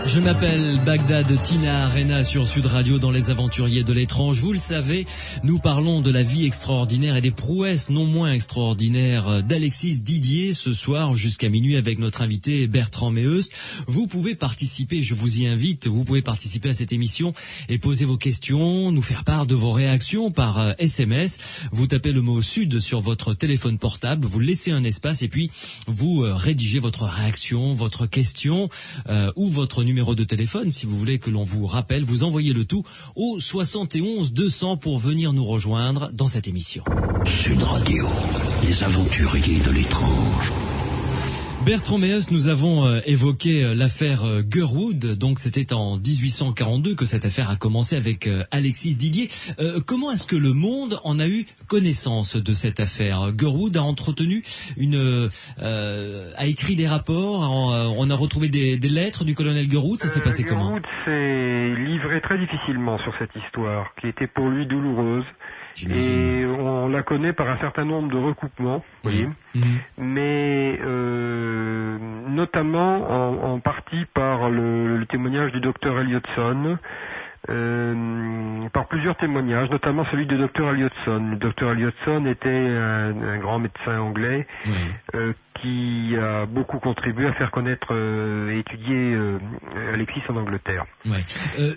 Je m'appelle Bagdad Tina Arena sur Sud Radio dans Les Aventuriers de l'étrange. Vous le savez, nous parlons de la vie extraordinaire et des prouesses non moins extraordinaires d'Alexis Didier ce soir jusqu'à minuit avec notre invité Bertrand Meheust. Vous pouvez participer, je vous y invite, vous pouvez participer à cette émission et poser vos questions, nous faire part de vos réactions par SMS. Vous tapez le mot Sud sur votre téléphone portable, vous laissez un espace et puis vous rédigez votre réaction, votre question ou votre numéro de téléphone, si vous voulez que l'on vous rappelle, vous envoyez le tout au 71 200 pour venir nous rejoindre dans cette émission. Sud Radio, les aventuriers de l'étrange. Bertrand Meheust, nous avons évoqué l'affaire Gurwood, donc c'était en 1842 que cette affaire a commencé avec Alexis Didier. Comment est-ce que le monde en a eu connaissance de cette affaire? Gurwood a entretenu a écrit des rapports, on a retrouvé des lettres du colonel Gurwood, ça s'est passé comment? Gurwood s'est livré très difficilement sur cette histoire, qui était pour lui douloureuse. J'imagine. Et on la connaît par un certain nombre de recoupements, vous voyez, mais notamment en partie par le témoignage du docteur Elliotson, par plusieurs témoignages, notamment celui du docteur Elliotson. Le docteur Elliotson était un grand médecin anglais qui a beaucoup contribué à faire connaître et étudier Alexis en Angleterre.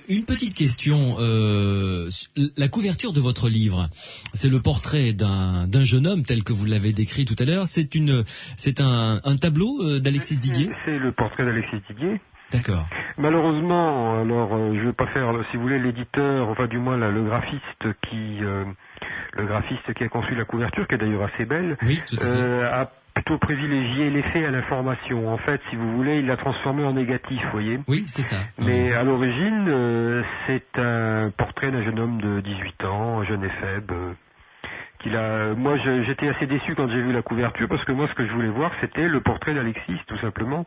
Une petite question, la couverture de votre livre, c'est le portrait d'un jeune homme tel que vous l'avez décrit tout à l'heure, c'est un tableau d'Alexis Didier? C'est le portrait d'Alexis Didier. D'accord. Malheureusement, alors je vais pas faire, si vous voulez, l'éditeur, enfin du moins le graphiste qui a conçu la couverture, qui est d'ailleurs assez belle, oui, tout à fait. A plutôt privilégié l'effet à l'information. En fait, si vous voulez, il l'a transformé en négatif, vous voyez. Oui, c'est ça. Mais à l'origine, c'est un portrait d'un jeune homme de 18 ans, un jeune et faible. Moi, j'étais assez déçu quand j'ai vu la couverture, parce que moi, ce que je voulais voir, c'était le portrait d'Alexis, tout simplement.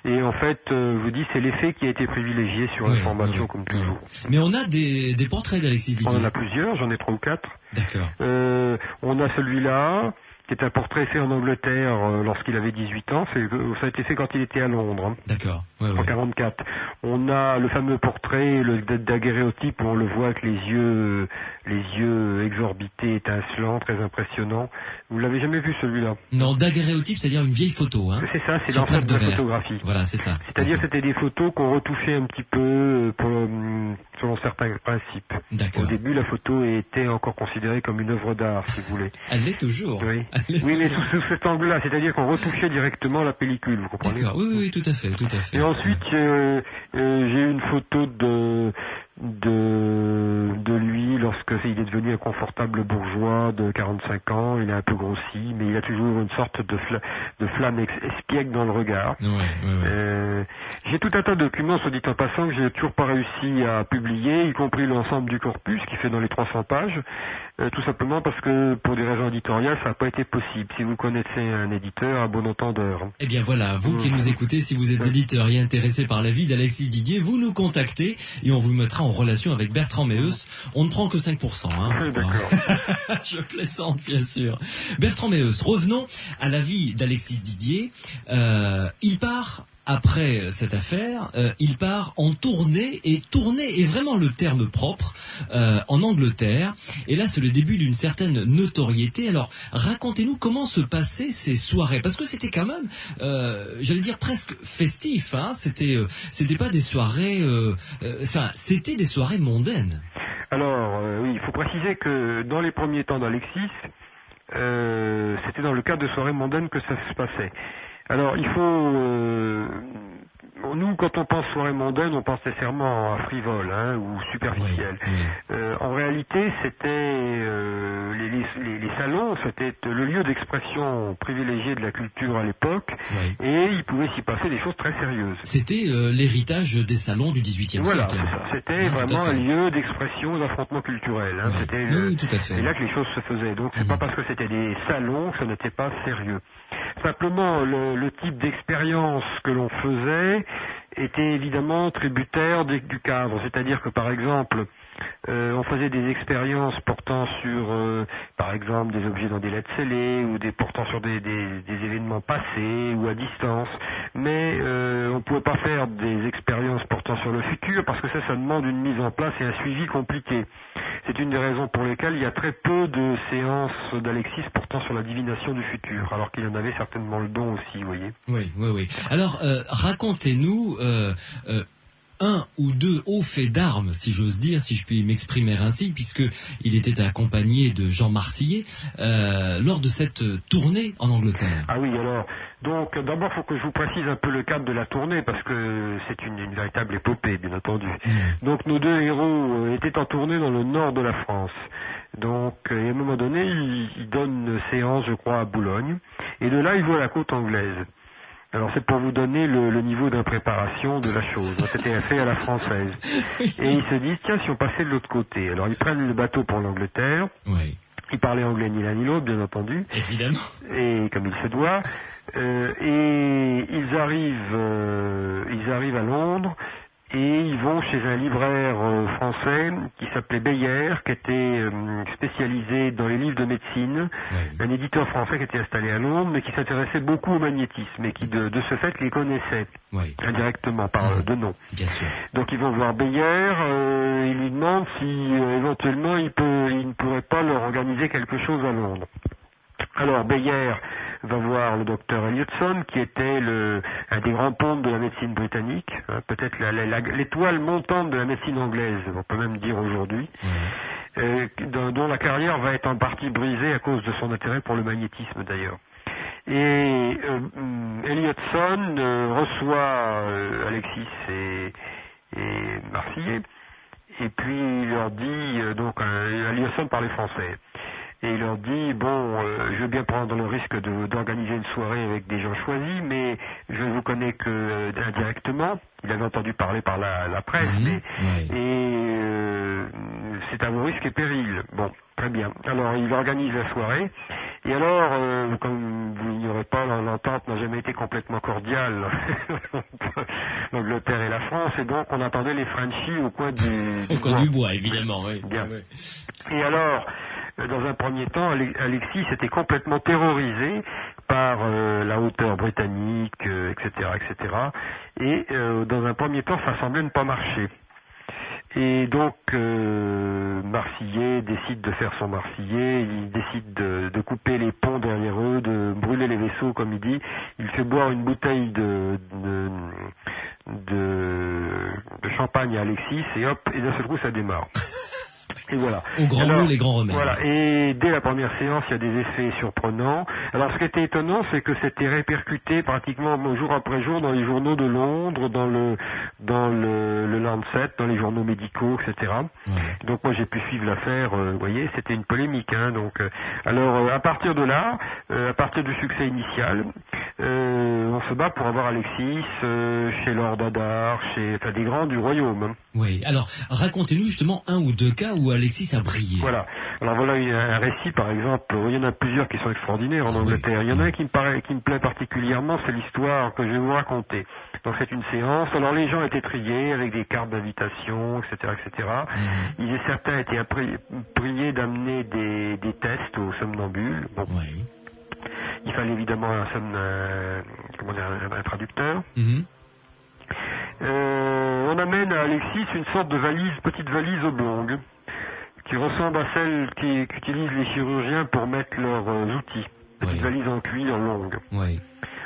Et en fait, je vous dis, c'est l'effet qui a été privilégié sur l'information, comme toujours. Mais on a des portraits d'Alexis Didier. On en a plusieurs, j'en ai 3 ou 4. D'accord. On a celui-là, qui est un portrait fait en Angleterre lorsqu'il avait 18 ans. Ça a été fait quand il était à Londres. D'accord. En 1944. On a le fameux portrait, le daguerréotype, où on le voit avec les yeux exorbités, étincelants, très impressionnant. Vous l'avez jamais vu celui-là? Non, daguerréotype, c'est-à-dire une vieille photo, hein. C'est ça, c'est l'ancêtre de la photographie. Voilà, c'est ça. C'est-à-dire que c'était des photos qu'on retouchait un petit peu selon certains principes. D'accord. Au début, la photo était encore considérée comme une œuvre d'art, si vous voulez. Elle l'est toujours. Oui, mais sous cet angle-là, c'est-à-dire qu'on retouchait directement la pellicule, vous comprenez? D'accord, oui, tout à fait. Et ensuite, j'ai eu une photo de lui lorsqu'il est devenu un confortable bourgeois de 45 ans. Il est un peu grossi, mais il a toujours une sorte flamme espiègle dans le regard. J'ai tout un tas de documents, soit dit en passant, que j'ai toujours pas réussi à publier, y compris l'ensemble du corpus qui fait dans les 300 pages, tout simplement parce que pour des raisons éditoriales, ça n'a pas été possible. Si vous connaissez un éditeur, à bon entendeur. Eh bien voilà, vous qui nous écoutez, si vous êtes éditeur et intéressé par la vie d'Alexis Didier, vous nous contactez et on vous mettra en relation avec Bertrand Meheust. On ne prend que 5%. D'accord. Je plaisante, bien sûr. Bertrand Meheust, revenons à la vie d'Alexis Didier. Il part... Après cette affaire, il part en tournée, et tournée est vraiment le terme propre, en Angleterre. Et là, c'est le début d'une certaine notoriété. Alors, racontez-nous comment se passaient ces soirées, parce que c'était quand même, j'allais dire presque festif. Hein. C'était pas des soirées, c'était des soirées mondaines. Alors, oui, il faut préciser que dans les premiers temps d'Alexis, c'était dans le cadre de soirées mondaines que ça se passait. Alors, il faut... nous, quand on pense soirée mondaine, on pense nécessairement à frivole ou superficielle. En réalité, c'était les salons, c'était le lieu d'expression privilégié de la culture à l'époque, et il pouvait s'y passer des choses très sérieuses. C'était l'héritage des salons du XVIIIe siècle. Voilà, c'est ça. C'était vraiment un lieu d'expression, d'affrontement culturel. C'était tout à fait. C'est là que les choses se faisaient. Donc, c'est pas parce que c'était des salons que ça n'était pas sérieux. Simplement, le type d'expérience que l'on faisait était évidemment tributaire du cadre. C'est-à-dire que, par exemple, on faisait des expériences portant sur, par exemple, des objets dans des lettres scellées, ou portant sur des événements passés ou à distance. Mais on ne pouvait pas faire des expériences portant sur le futur, parce que ça demande une mise en place et un suivi compliqué. C'est une des raisons pour lesquelles il y a très peu de séances d'Alexis portant sur la divination du futur, alors qu'il en avait certainement le don aussi, vous voyez. Oui. Alors, racontez-nous un ou deux hauts faits d'armes, si j'ose dire, si je puis m'exprimer ainsi, puisque il était accompagné de Jean Marsillet lors de cette tournée en Angleterre. Ah oui, alors... Donc, d'abord, il faut que je vous précise un peu le cadre de la tournée, parce que c'est une véritable épopée, bien entendu. Donc, nos deux héros étaient en tournée dans le nord de la France. Donc, à un moment donné, ils donnent une séance, je crois, à Boulogne. Et de là, ils vont à la côte anglaise. Alors, c'est pour vous donner le niveau d'impréparation de la chose. C'était fait à la française. Et ils se disent, tiens, si on passait de l'autre côté. Alors, ils prennent le bateau pour l'Angleterre. Ils parlaient anglais ni l'un ni l'autre, bien entendu. Évidemment. Et comme il se doit. Et ils arrivent à Londres et ils vont chez un libraire français qui s'appelait Beyer, qui était spécialisé dans les livres de médecine, un éditeur français qui était installé à Londres, mais qui s'intéressait beaucoup au magnétisme et qui de ce fait les connaissait indirectement par de nom. Bien sûr. Donc ils vont voir Beyer, ils lui demandent si éventuellement il ne pourrait pas leur organiser quelque chose à Londres. Alors Beyer va voir le docteur Elliotson, qui était un des grands pontes de la médecine britannique, peut-être l'étoile montante de la médecine anglaise, on peut même dire aujourd'hui, dont la carrière va être en partie brisée à cause de son intérêt pour le magnétisme d'ailleurs. Et Elliotson reçoit Alexis et Marsillet, et puis il leur dit, Elliotson parlait français. Et il leur dit, je veux bien prendre le risque d'organiser une soirée avec des gens choisis, mais je ne vous connais que indirectement. Il avait entendu parler par la presse, c'est à vos risques et périls. Bon, très bien. Alors, il organise la soirée. Et alors, comme vous n'ignorez pas, l'entente n'a jamais été complètement cordiale entre l'Angleterre et la France, et donc on attendait les Frenchies au coin du bois, évidemment. Bien. Et alors... Dans un premier temps, Alexis était complètement terrorisé par la hauteur britannique, etc., etc. Et dans un premier temps, ça semblait ne pas marcher. Et donc, Marsillet décide de faire son Marsillet, il décide de couper les ponts derrière eux, de brûler les vaisseaux, comme il dit. Il fait boire une bouteille de champagne à Alexis, et hop, et d'un seul coup, ça démarre. Et voilà. Au grand mot, les grands remèdes. Voilà. Et dès la première séance, il y a des effets surprenants. Alors, ce qui était étonnant, c'est que c'était répercuté pratiquement jour après jour dans les journaux de Londres, dans le Lancet, dans les journaux médicaux, etc. Donc, moi, j'ai pu suivre l'affaire. Vous voyez, c'était une polémique. Donc, alors, à partir de là, à partir du succès initial, on se bat pour avoir Alexis chez Lord Hadar, enfin des grands du royaume. Oui, alors racontez-nous justement un ou deux cas où Alexis a brillé. Voilà, alors voilà un récit par exemple, il y en a plusieurs qui sont extraordinaires en Angleterre. Il y en a un qui me plaît particulièrement, c'est l'histoire que je vais vous raconter. Donc c'est une séance, alors les gens étaient triés avec des cartes d'invitation, etc. etc. Certains étaient priés d'amener des tests aux somnambules. Bon. Oui. Il fallait évidemment un traducteur. On amène à Alexis une sorte de petite valise oblongue, qui ressemble à celle qu'utilisent les chirurgiens pour mettre leurs outils. Petite valise en cuir longue. Oui.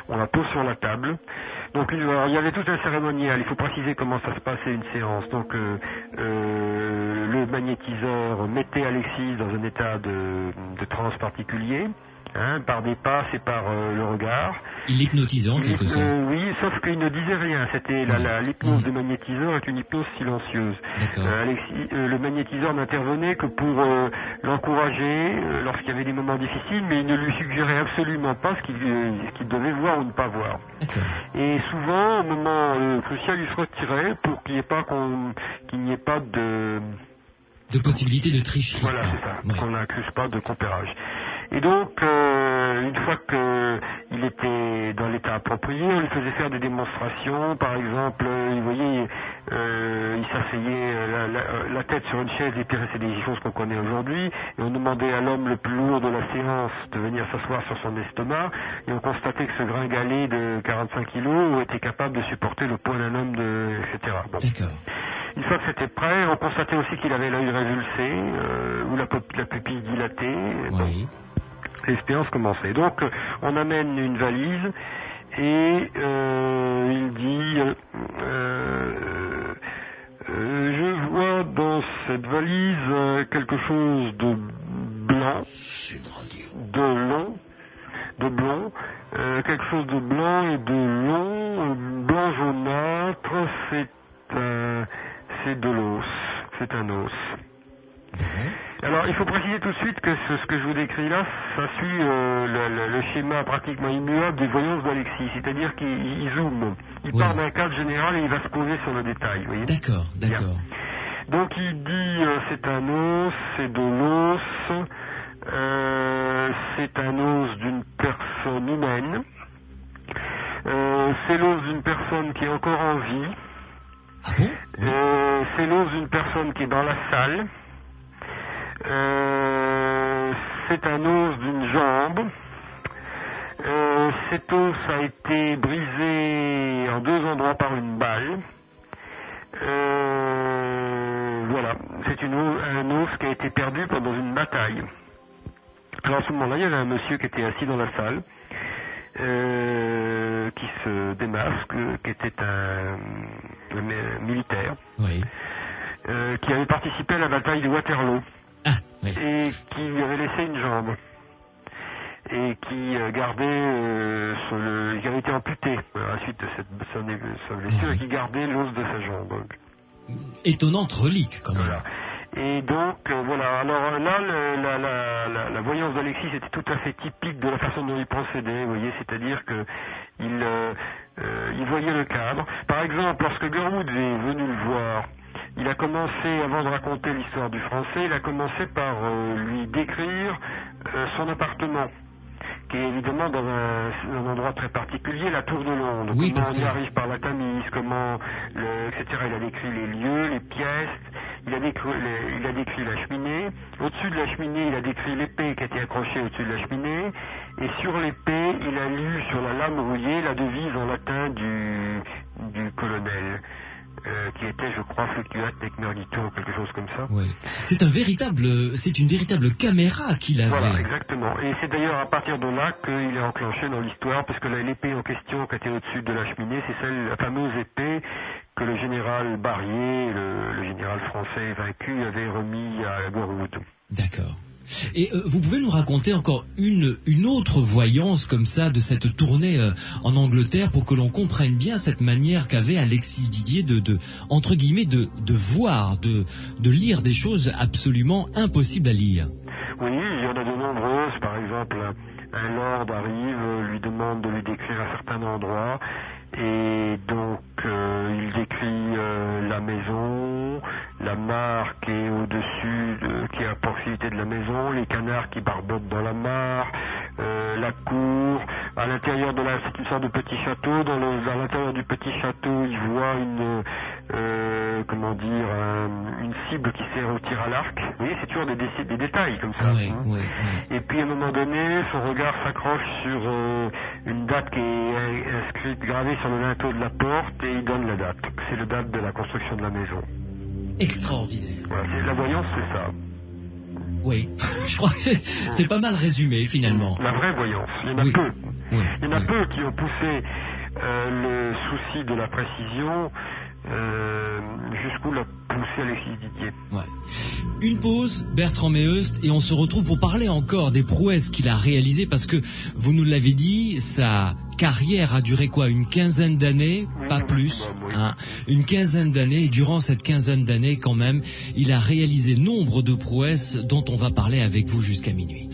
On la pose sur la table. Donc il y avait tout un cérémonial. Il faut préciser comment ça se passait une séance. Donc le magnétiseur mettait Alexis dans un état de transe particulier. Par des passes et par le regard. Il hypnotisait en quelque sorte. Oui, sauf qu'il ne disait rien. C'était l'hypnose du magnétiseur est une hypnose silencieuse. Alexis, le magnétiseur n'intervenait que pour l'encourager lorsqu'il y avait des moments difficiles, mais il ne lui suggérait absolument pas ce qu'il devait voir ou ne pas voir. Et souvent, au moment crucial, il se retirait pour qu'il n'y ait pas de possibilité de tricherie. Voilà, c'est ça. Qu'on n'accuse pas de compérage. Et donc, une fois qu'il était dans l'état approprié, on lui faisait faire des démonstrations. Par exemple, vous voyez, il s'asseyait la tête sur une chaise et puis c'est des choses qu'on connaît aujourd'hui. Et on demandait à l'homme le plus lourd de la séance de venir s'asseoir sur son estomac. Et on constatait que ce gringalet de 45 kilos était capable de supporter le poids d'un homme, etc. Bon. D'accord. Une fois que c'était prêt, on constatait aussi qu'il avait l'œil révulsé ou la pupille dilatée. Oui. Bon. L'expérience commençait. Donc, on amène une valise et il dit je vois dans cette valise quelque chose de blanc, de blond, quelque chose de blanc et de long, blanc jaunâtre, c'est de l'os, c'est un os. Alors, il faut préciser tout de suite que ce que je vous décris là, ça suit le schéma pratiquement immuable des voyances d'Alexis, c'est-à-dire qu'il zoome, il part d'un cadre général et il va se poser sur le détail, vous voyez. D'accord. Donc il dit c'est un os, c'est de l'os, c'est un os d'une personne humaine, c'est l'os d'une personne qui est encore en vie, c'est l'os d'une personne qui est dans la salle. C'est un os d'une jambe. Cet os a été brisé en deux endroits par une balle. Voilà, c'est un os qui a été perdu pendant une bataille. Alors à ce moment-là, il y avait un monsieur qui était assis dans la salle, qui se démasque, qui était un militaire, qui avait participé à la bataille de Waterloo. Et qui lui avait laissé une jambe et qui qui avait été amputé à la suite de sa blessure et qui gardait l'os de sa jambe. Étonnante relique quand même. Voilà. Et donc voilà. Alors là, la voyance d'Alexis était tout à fait typique de la façon dont il procédait. Vous voyez, c'est-à-dire que il voyait le cadre. Par exemple, lorsque Gurwood est venu le voir. Il a commencé, avant de raconter l'histoire du français, il a commencé par lui décrire son appartement, qui est évidemment dans un endroit très particulier, la Tour de Londres. Oui, comment on y arrive par la Tamise, etc. Il a décrit les lieux, les pièces, il a décrit la cheminée. Au-dessus de la cheminée, il a décrit l'épée qui était accrochée au-dessus de la cheminée. Et sur l'épée, il a lu sur la lame rouillée la devise en latin du colonel. Qui était, je crois, Fluctuat Tecmerlito ou quelque chose comme ça. Oui. C'est une véritable caméra qu'il avait. Voilà, exactement. Et c'est d'ailleurs à partir de là qu'il est enclenché dans l'histoire, parce que l'épée en question qui était au-dessus de la cheminée, c'est la fameuse épée que le général Barrier, le général français vaincu, avait remis à Gurwood. D'accord. Et vous pouvez nous raconter encore une autre voyance comme ça de cette tournée en Angleterre pour que l'on comprenne bien cette manière qu'avait Alexis Didier entre guillemets de voir, de lire des choses absolument impossibles à lire. Oui, il y en a de nombreuses. Par exemple, un lord arrive, lui demande de lui décrire un certain endroit, et donc il décrit la maison, la mare qui est au-dessus, qui est à proximité de la maison, les canards qui barbotent dans la mare, la cour. À l'intérieur c'est une sorte de petit château. Dans l'intérieur du petit château, il voit une cible qui sert au tir à l'arc. Vous voyez, c'est toujours des détails comme ça. Oui, oui. Et puis à un moment donné, son regard s'accroche sur une date qui est inscrite, gravée sur le linteau de la porte, et il donne la date. C'est la date de la construction de la maison. Extraordinaire. Voilà, la voyance, c'est ça. Oui, je crois que c'est pas mal résumé finalement. La vraie voyance, il y en a peu. Oui, il y en a peu qui ont poussé le souci de la précision jusqu'où l'a poussé Alexis Didier. Ouais. Une pause, Bertrand Meheust, et on se retrouve pour parler encore des prouesses qu'il a réalisées, parce que vous nous l'avez dit, sa carrière a duré quoi, une quinzaine d'années, pas plus, hein, une quinzaine d'années, et durant cette quinzaine d'années quand même, il a réalisé nombre de prouesses dont on va parler avec vous jusqu'à minuit.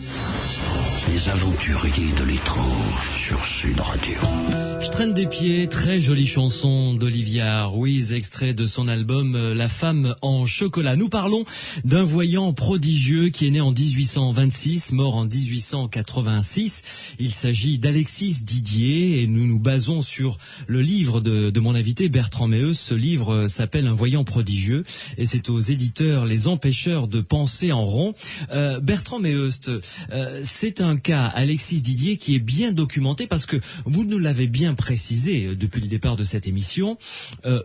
Les aventuriers de l'étrange sur Sud Radio. Je traîne des pieds, très jolie chanson d'Olivia Ruiz, extrait de son album La femme en chocolat. Nous parlons d'un voyant prodigieux qui est né en 1826, mort en 1886. Il s'agit d'Alexis Didier et nous nous basons sur le livre de mon invité Bertrand Meheust. Ce livre s'appelle Un voyant prodigieux et c'est aux éditeurs Les Empêcheurs de penser en rond. Bertrand Meheust, c'est un cas, Alexis Didier, qui est bien documenté parce que vous nous l'avez bien précisé depuis le départ de cette émission.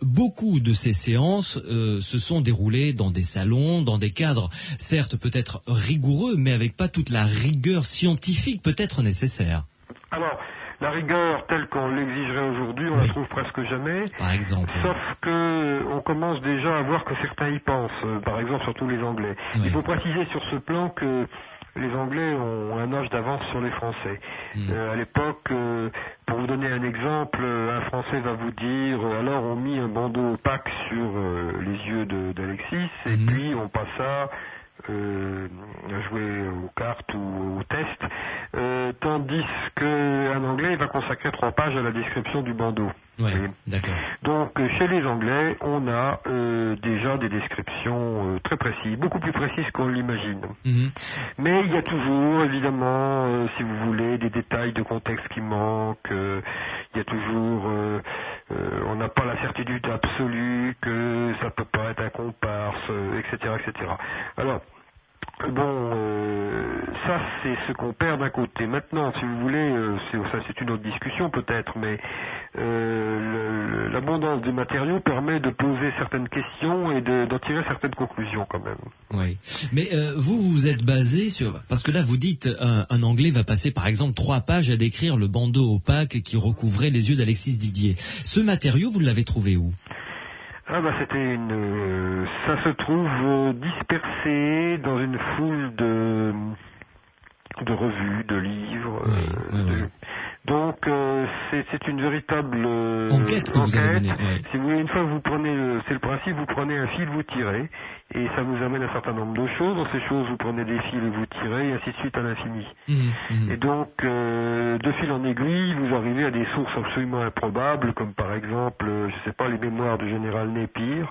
Beaucoup de ces séances se sont déroulées dans des salons, dans des cadres, certes peut-être rigoureux, mais avec pas toute la rigueur scientifique peut-être nécessaire. Alors, la rigueur telle qu'on l'exigerait aujourd'hui, on la trouve presque jamais. Par exemple. Sauf que on commence déjà à voir que certains y pensent, par exemple surtout les Anglais. Il faut préciser sur ce plan que les Anglais ont un âge d'avance sur les Français. À l'époque, pour vous donner un exemple, un Français va vous dire alors on mit un bandeau opaque sur les yeux d'Alexis et puis on passa à jouer aux cartes ou au test, tandis qu'un Anglais va consacrer 3 pages à la description du bandeau. Ouais, d'accord. Donc chez les Anglais, on a déjà des descriptions très précises, beaucoup plus précises qu'on l'imagine. Mais il y a toujours, évidemment, si vous voulez, des détails de contexte qui manquent. Il y a toujours, on n'a pas la certitude absolue que ça peut pas être un comparse, etc., etc. Alors, bon, ça c'est ce qu'on perd d'un côté. Maintenant, si vous voulez, ça c'est une autre discussion peut-être, mais l'abondance des matériaux permet de poser certaines questions et d'en tirer certaines conclusions quand même. Oui, mais vous êtes basé sur... Parce que là vous dites, un Anglais va passer par exemple 3 pages à décrire le bandeau opaque qui recouvrait les yeux d'Alexis Didier. Ce matériau, vous l'avez trouvé où ? Ah bah c'était ça se trouve dispersé dans une foule de revues, de livres. Donc c'est une véritable enquête que vous avez menée. Si vous voulez, une fois que vous prenez, c'est le principe, vous prenez un fil, vous tirez, et ça vous amène un certain nombre de choses. Dans ces choses, vous prenez des fils et vous tirez, et ainsi de suite à l'infini. Et donc, de fil en aiguille, vous arrivez à des sources absolument improbables, comme par exemple, je sais pas, les mémoires du général Napier,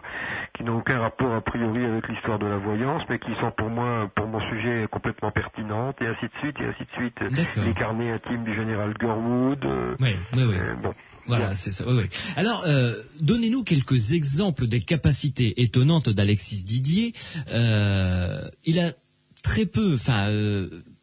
qui n'ont aucun rapport a priori avec l'histoire de la voyance, mais qui sont pour mon sujet complètement pertinentes, et ainsi de suite, et ainsi de suite. Les carnets intimes du général Gurwood. Bon. Voilà, c'est ça. Oui. Alors, donnez-nous quelques exemples des capacités étonnantes d'Alexis Didier. Il a très peu,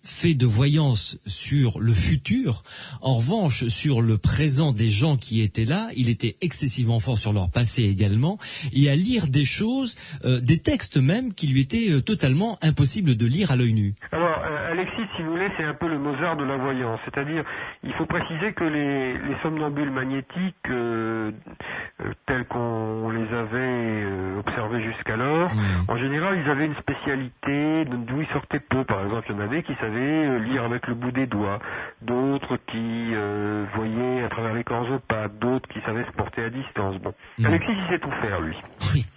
fait de voyance sur le futur. En revanche, sur le présent des gens qui étaient là, il était excessivement fort sur leur passé également, et à lire des choses, des textes même, qui lui étaient totalement impossibles de lire à l'œil nu. Alors, Alexis, si vous voulez, c'est un peu le Mozart de la voyance. C'est-à-dire, il faut préciser que les somnambules magnétiques, tels qu'on les avait observés jusqu'alors, en général, ils avaient une spécialité d'où ils sortaient peu. Par exemple, il y en avait qui savaient lire avec le bout des doigts, d'autres qui voyaient à travers les corps opaques, d'autres qui savaient se porter à distance. Bon, Alexis, il sait tout faire, lui.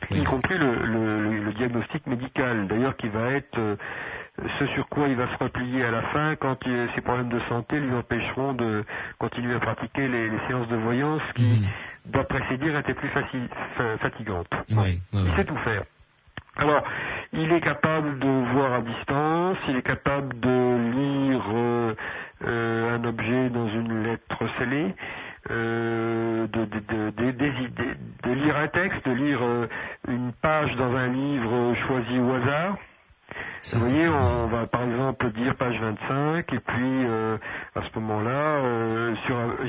Y compris le diagnostic médical, d'ailleurs, qui va être ce sur quoi il va se replier à la fin quand ses problèmes de santé lui empêcheront de continuer à pratiquer les séances de voyance qui, d'après ses dires, étaient plus fatigantes. Il sait tout faire. Alors, il est capable de voir à distance, il est capable de lire un objet dans une lettre scellée, de lire un texte, de lire une page dans un livre choisi au hasard. Vous voyez, on va par exemple dire page 25 et puis à ce moment-là,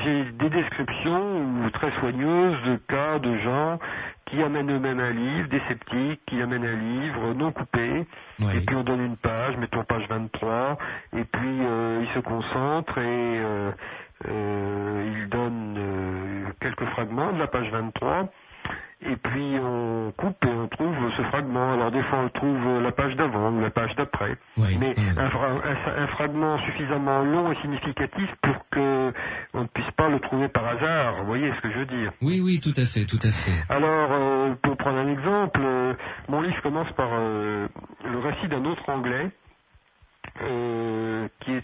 j'ai des descriptions très soigneuses de cas de gens qui amènent eux-mêmes un livre, des sceptiques qui amènent un livre non coupé, et puis on donne une page, mettons page 23, et puis ils se concentrent et ils donnent quelques fragments de la page 23. Et puis on coupe et on trouve ce fragment. Alors des fois on trouve la page d'avant ou la page d'après. Mais un fragment suffisamment long et significatif pour que on ne puisse pas le trouver par hasard. Vous voyez ce que je veux dire? Oui, tout à fait. Alors, pour prendre un exemple, mon livre commence par le récit d'un autre Anglais,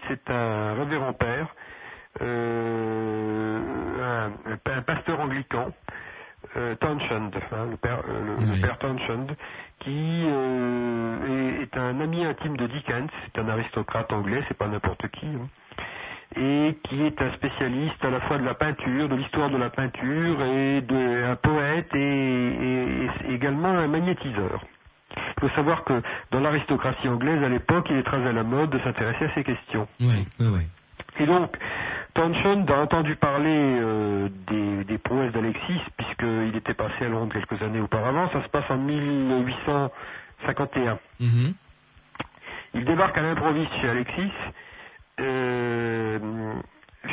c'est un révérend père, un pasteur anglican, Townshend, le père Townshend, qui est un ami intime de Dickens, c'est un aristocrate anglais, c'est pas n'importe qui, et qui est un spécialiste à la fois de la peinture, de l'histoire de la peinture, et un poète et également un magnétiseur. Il faut savoir que dans l'aristocratie anglaise à l'époque, il est très à la mode de s'intéresser à ces questions. Et donc, Townshend a entendu parler des prouesses d'Alexis, puisqu'il était passé à Londres quelques années auparavant. Ça se passe en 1851. Il débarque à l'improviste chez Alexis,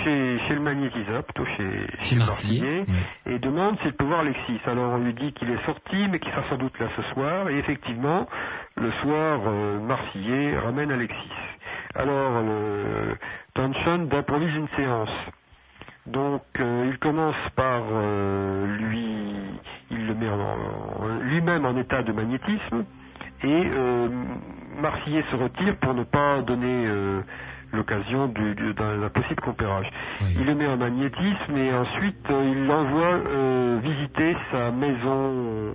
chez le magnétiseur, plutôt chez Marsillier, et demande s'il peut voir Alexis. Alors on lui dit qu'il est sorti, mais qu'il sera sans doute là ce soir. Et effectivement, le soir, Marsillier ramène Alexis. Alors, Townshend improvise une séance. Donc, il commence par il le met lui-même en état de magnétisme, et Marsillier se retire pour ne pas donner l'occasion d'un possible compérage. Il le met en magnétisme et ensuite il l'envoie visiter sa maison,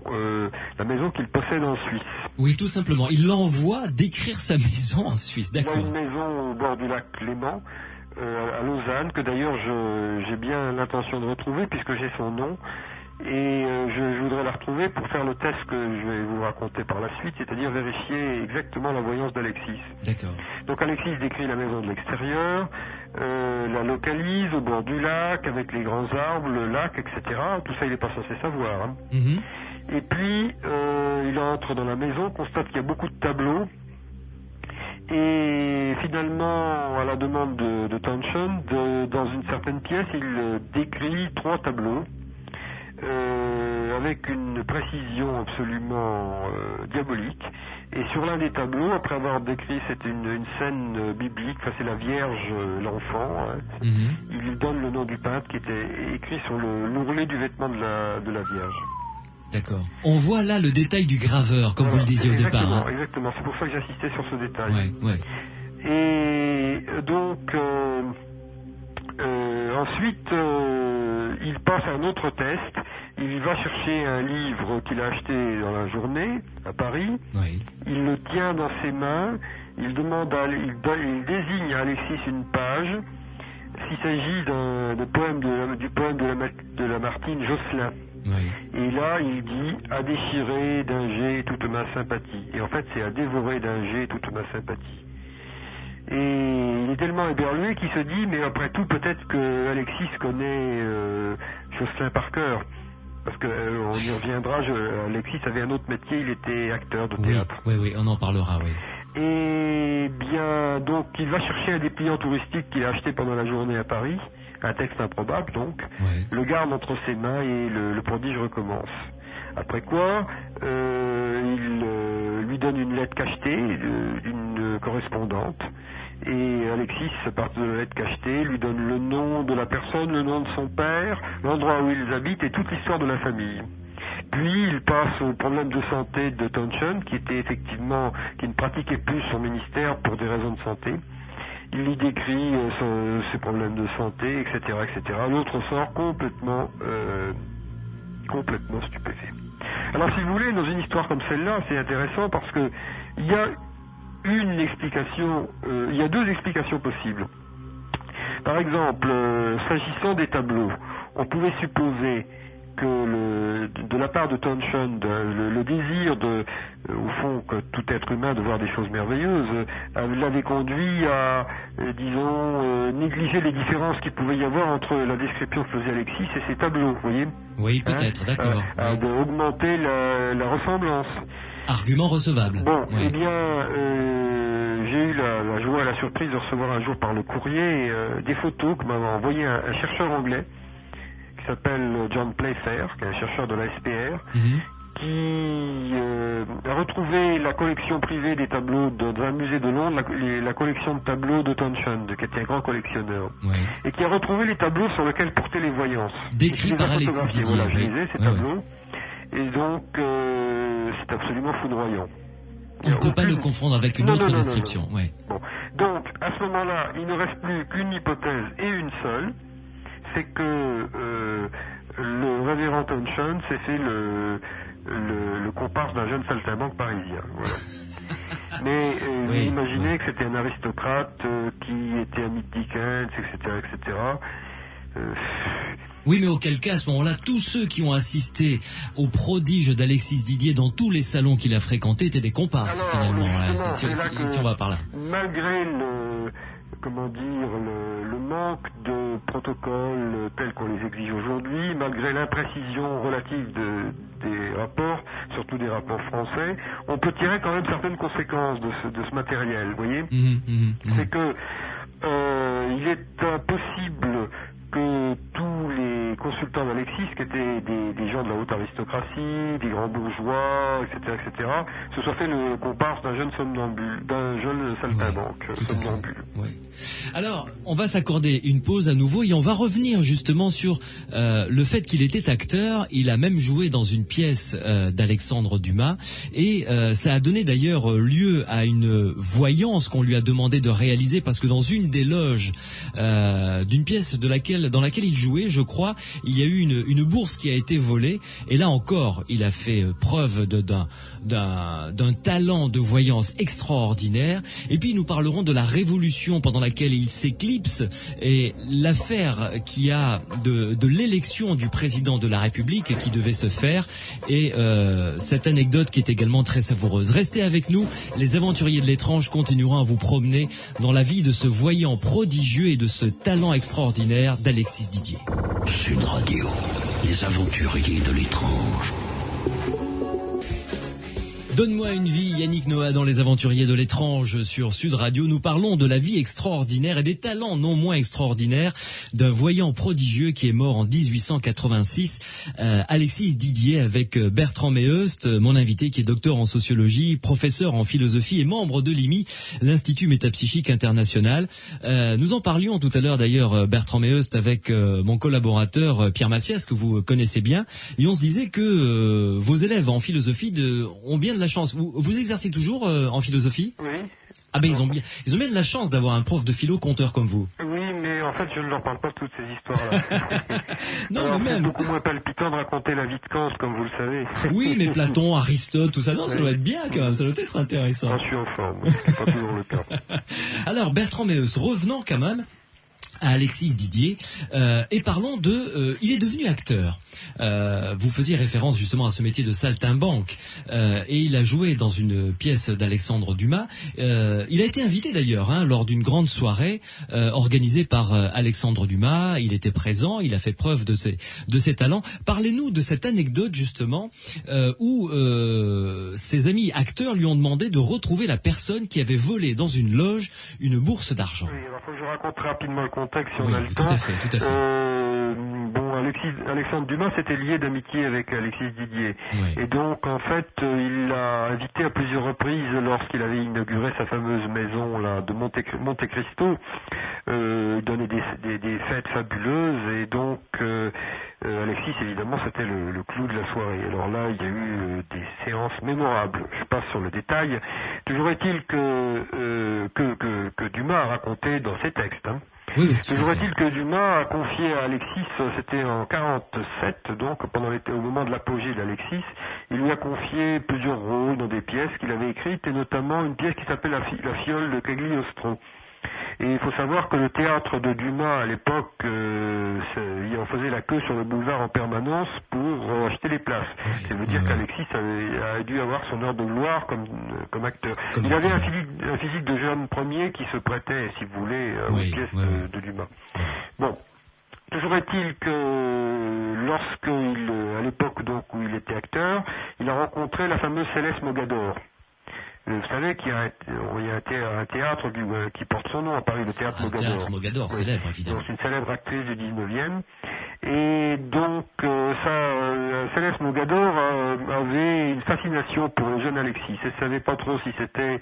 la maison qu'il possède en Suisse. Oui, tout simplement. Il l'envoie décrire sa maison en Suisse, d'accord. Il a une maison au bord du lac Léman, à Lausanne, que d'ailleurs j'ai bien l'intention de retrouver puisque j'ai son nom. Et je voudrais la retrouver pour faire le test que je vais vous raconter par la suite, c'est-à-dire vérifier exactement la voyance d'Alexis. D'accord. Donc Alexis décrit la maison de l'extérieur, la localise au bord du lac, avec les grands arbres, le lac, etc. Tout ça, il n'est pas censé savoir. Et puis, il entre dans la maison, constate qu'il y a beaucoup de tableaux, et finalement, à la demande de Townshend, dans une certaine pièce, il décrit 3 tableaux, avec une précision absolument diabolique. Et sur l'un des tableaux, après avoir décrit, c'est une scène biblique, enfin c'est la Vierge, l'enfant, il lui donne le nom du peintre qui était écrit sur l'ourlet du vêtement de la Vierge. D'accord. On voit là le détail du graveur, comme vous le disiez au départ. Exactement, c'est pour ça que j'insistais sur ce détail. Et donc, ensuite, il passe à un autre test. Il va chercher un livre qu'il a acheté dans la journée à Paris. Il le tient dans ses mains. Il désigne à Alexis une page. S'il s'agit du poème de Lamartine, Josselin. Et là, il dit « à déchirer d'un jet toute ma sympathie ». Et en fait, c'est « à dévorer d'un jet toute ma sympathie ». Et il est tellement éberlué qu'il se dit « mais après tout, peut-être que Alexis connaît Josselin par cœur ». Parce qu'on y reviendra, Alexis avait un autre métier, il était acteur de théâtre. Oui, on en parlera, Et bien, donc, il va chercher un dépliant touristique qu'il a acheté pendant la journée à Paris, un texte improbable donc, le garde entre ses mains et le prodige recommence. Après quoi, il lui donne une lettre cachetée d'une correspondante, et Alexis, à partir de la lettre cachetée, lui donne le nom de la personne, le nom de son père, l'endroit où ils habitent et toute l'histoire de la famille. Puis il passe au problème de santé de Townshend, qui ne pratiquait plus son ministère pour des raisons de santé. Il lui décrit ses problèmes de santé, etc., etc. L'autre sort complètement stupéfait. Alors, si vous voulez, dans une histoire comme celle-là, c'est intéressant parce que il y a deux explications possibles. Par exemple, s'agissant des tableaux, on pouvait supposer que de la part de Townshend, le désir au fond, que tout être humain de voir des choses merveilleuses, l'avait conduit à, négliger les différences qu'il pouvait y avoir entre la description que faisait Alexis et ses tableaux, vous voyez ? Oui, peut-être, d'accord. D'augmenter la ressemblance. Argument recevable. Bon, oui. Eh bien, j'ai eu la joie et la surprise de recevoir un jour par le courrier des photos que m'avait envoyé un chercheur anglais qui s'appelle John Playfair, qui est un chercheur de la SPR, qui a retrouvé la collection privée des tableaux dans un musée de Londres, la collection de tableaux de Townshend, qui était un grand collectionneur, et qui a retrouvé les tableaux sur lesquels portaient les voyances. Décrits par Alexis Didier. Voilà, je lisais ces tableaux, et donc c'est absolument foudroyant. On ne peut pas le confondre avec une autre description. Non. Ouais. Bon. Donc, à ce moment-là, il ne reste plus qu'une hypothèse et une seule, c'est que le révérend Townshend s'est fait le comparse d'un jeune saltimbanque parisien. Voilà. Mais vous imaginez que c'était un aristocrate qui était ami de Dickens, etc., etc. Oui, mais auquel cas, à ce moment-là, tous ceux qui ont assisté au prodige d'Alexis Didier dans tous les salons qu'il a fréquentés étaient des comparses, finalement. Si on va par là. Malgré le manque de protocoles tels qu'on les exige aujourd'hui, malgré l'imprécision relative des rapports, surtout des rapports français, on peut tirer quand même certaines conséquences de ce matériel, vous voyez. C'est que il est impossible que tous les consultants d'Alexis, qui étaient des gens de la haute aristocratie, des grands bourgeois, etc., se soient fait le comparse d'un jeune somnambule, d'un jeune saltimbanque somnambule. Ouais. Alors, on va s'accorder une pause à nouveau et on va revenir justement sur le fait qu'il était acteur. Il a même joué dans une pièce d'Alexandre Dumas et ça a donné d'ailleurs lieu à une voyance qu'on lui a demandé de réaliser parce que dans une des loges d'une pièce dans laquelle il jouait, je crois, il y a eu une bourse qui a été volée et là encore, il a fait preuve d'un talent de voyance extraordinaire. Et puis nous parlerons de la révolution pendant laquelle il s'éclipse et l'affaire qui a de l'élection du président de la République qui devait se faire et cette anecdote qui est également très savoureuse. Restez avec nous, les aventuriers de l'étrange continueront à vous promener dans la vie de ce voyant prodigieux et de ce talent extraordinaire d'Alexis Didier. Sud Radio, les aventuriers de l'étrange. Donne-moi une vie, Yannick Noah dans Les Aventuriers de l'étrange sur Sud Radio. Nous parlons de la vie extraordinaire et des talents non moins extraordinaires d'un voyant prodigieux qui est mort en 1886, Alexis Didier, avec Bertrand Meheust, mon invité qui est docteur en sociologie, professeur en philosophie et membre de l'IMI, l'Institut Métapsychique International. Nous en parlions tout à l'heure d'ailleurs, Bertrand Meheust, avec mon collaborateur Pierre Massias, que vous connaissez bien, et on se disait que vos élèves en philosophie ont bien de la chance. Vous exercez toujours en philosophie ? Oui. Ah ben ils ont bien de la chance d'avoir un prof de philo conteur comme vous. Oui, mais en fait je ne leur parle pas de toutes ces histoires-là. Non, alors, mais même. C'est beaucoup moins palpitant de raconter la vie de Kant, comme vous le savez. Oui, mais Platon, Aristote, tout ça, non, ça doit être bien quand même, ça doit être intéressant. Je suis en forme, c'est pas toujours le cas. Alors Bertrand Meheust, revenons quand même à Alexis Didier et parlons il est devenu acteur. Vous faisiez référence justement à ce métier de saltimbanque et il a joué dans une pièce d'Alexandre Dumas. Il a été invité d'ailleurs lors d'une grande soirée organisée par Alexandre Dumas. Il était présent, il a fait preuve de ses talents. Parlez-nous de cette anecdote justement où ses amis acteurs lui ont demandé de retrouver la personne qui avait volé dans une loge une bourse d'argent. Oui, alors faut que je raconte rapidement le contexte si on a le temps. Tout à fait. Alexandre Dumas était lié d'amitié avec Alexis Didier. Oui. Et donc, en fait, il l'a invité à plusieurs reprises lorsqu'il avait inauguré sa fameuse maison là, de Monte Cristo. Il donnait des fêtes fabuleuses et donc Alexis Alexis, évidemment, c'était le clou de la soirée. Alors là, il y a eu des séances mémorables. Je passe sur le détail. Toujours est-il que Dumas a raconté dans ses textes. Hein. Oui, Toujours est-il que Dumas a confié à Alexis, c'était en 47, donc au moment de l'apogée d'Alexis, il lui a confié plusieurs rôles dans des pièces qu'il avait écrites, et notamment une pièce qui s'appelle La fiole de Cagliostro. Et il faut savoir que le théâtre de Dumas, à l'époque, on faisait la queue sur le boulevard en permanence pour acheter les places. C'est vous dire qu'Alexis a dû avoir son heure de gloire comme acteur. Il avait un physique de jeune premier qui se prêtait, si vous voulez, aux pièces de Dumas. Bon. Toujours est-il que à l'époque donc où il était acteur, il a rencontré la fameuse Céleste Mogador. Vous savez qu'il y a un théâtre qui porte son nom à Paris, le théâtre Mogador. Le théâtre Mogador, célèbre, évidemment. C'est une célèbre actrice du 19e. Et donc, Céleste Mogador avait une fascination pour le jeune Alexis. Elle ne savait pas trop si c'était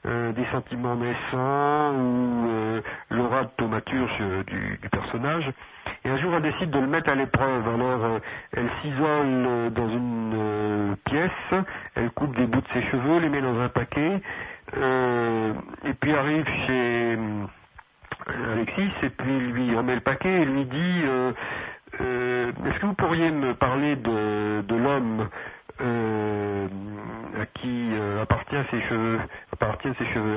des sentiments naissants ou l'aura de thaumaturge du personnage. Et un jour, elle décide de le mettre à l'épreuve. Alors, elle s'isole dans une pièce, elle coupe des bouts de ses cheveux, les met dans un paquet, et puis arrive chez Alexis, et puis lui remet le paquet et lui dit est-ce que vous pourriez me parler de l'homme à qui appartiennent ses cheveux.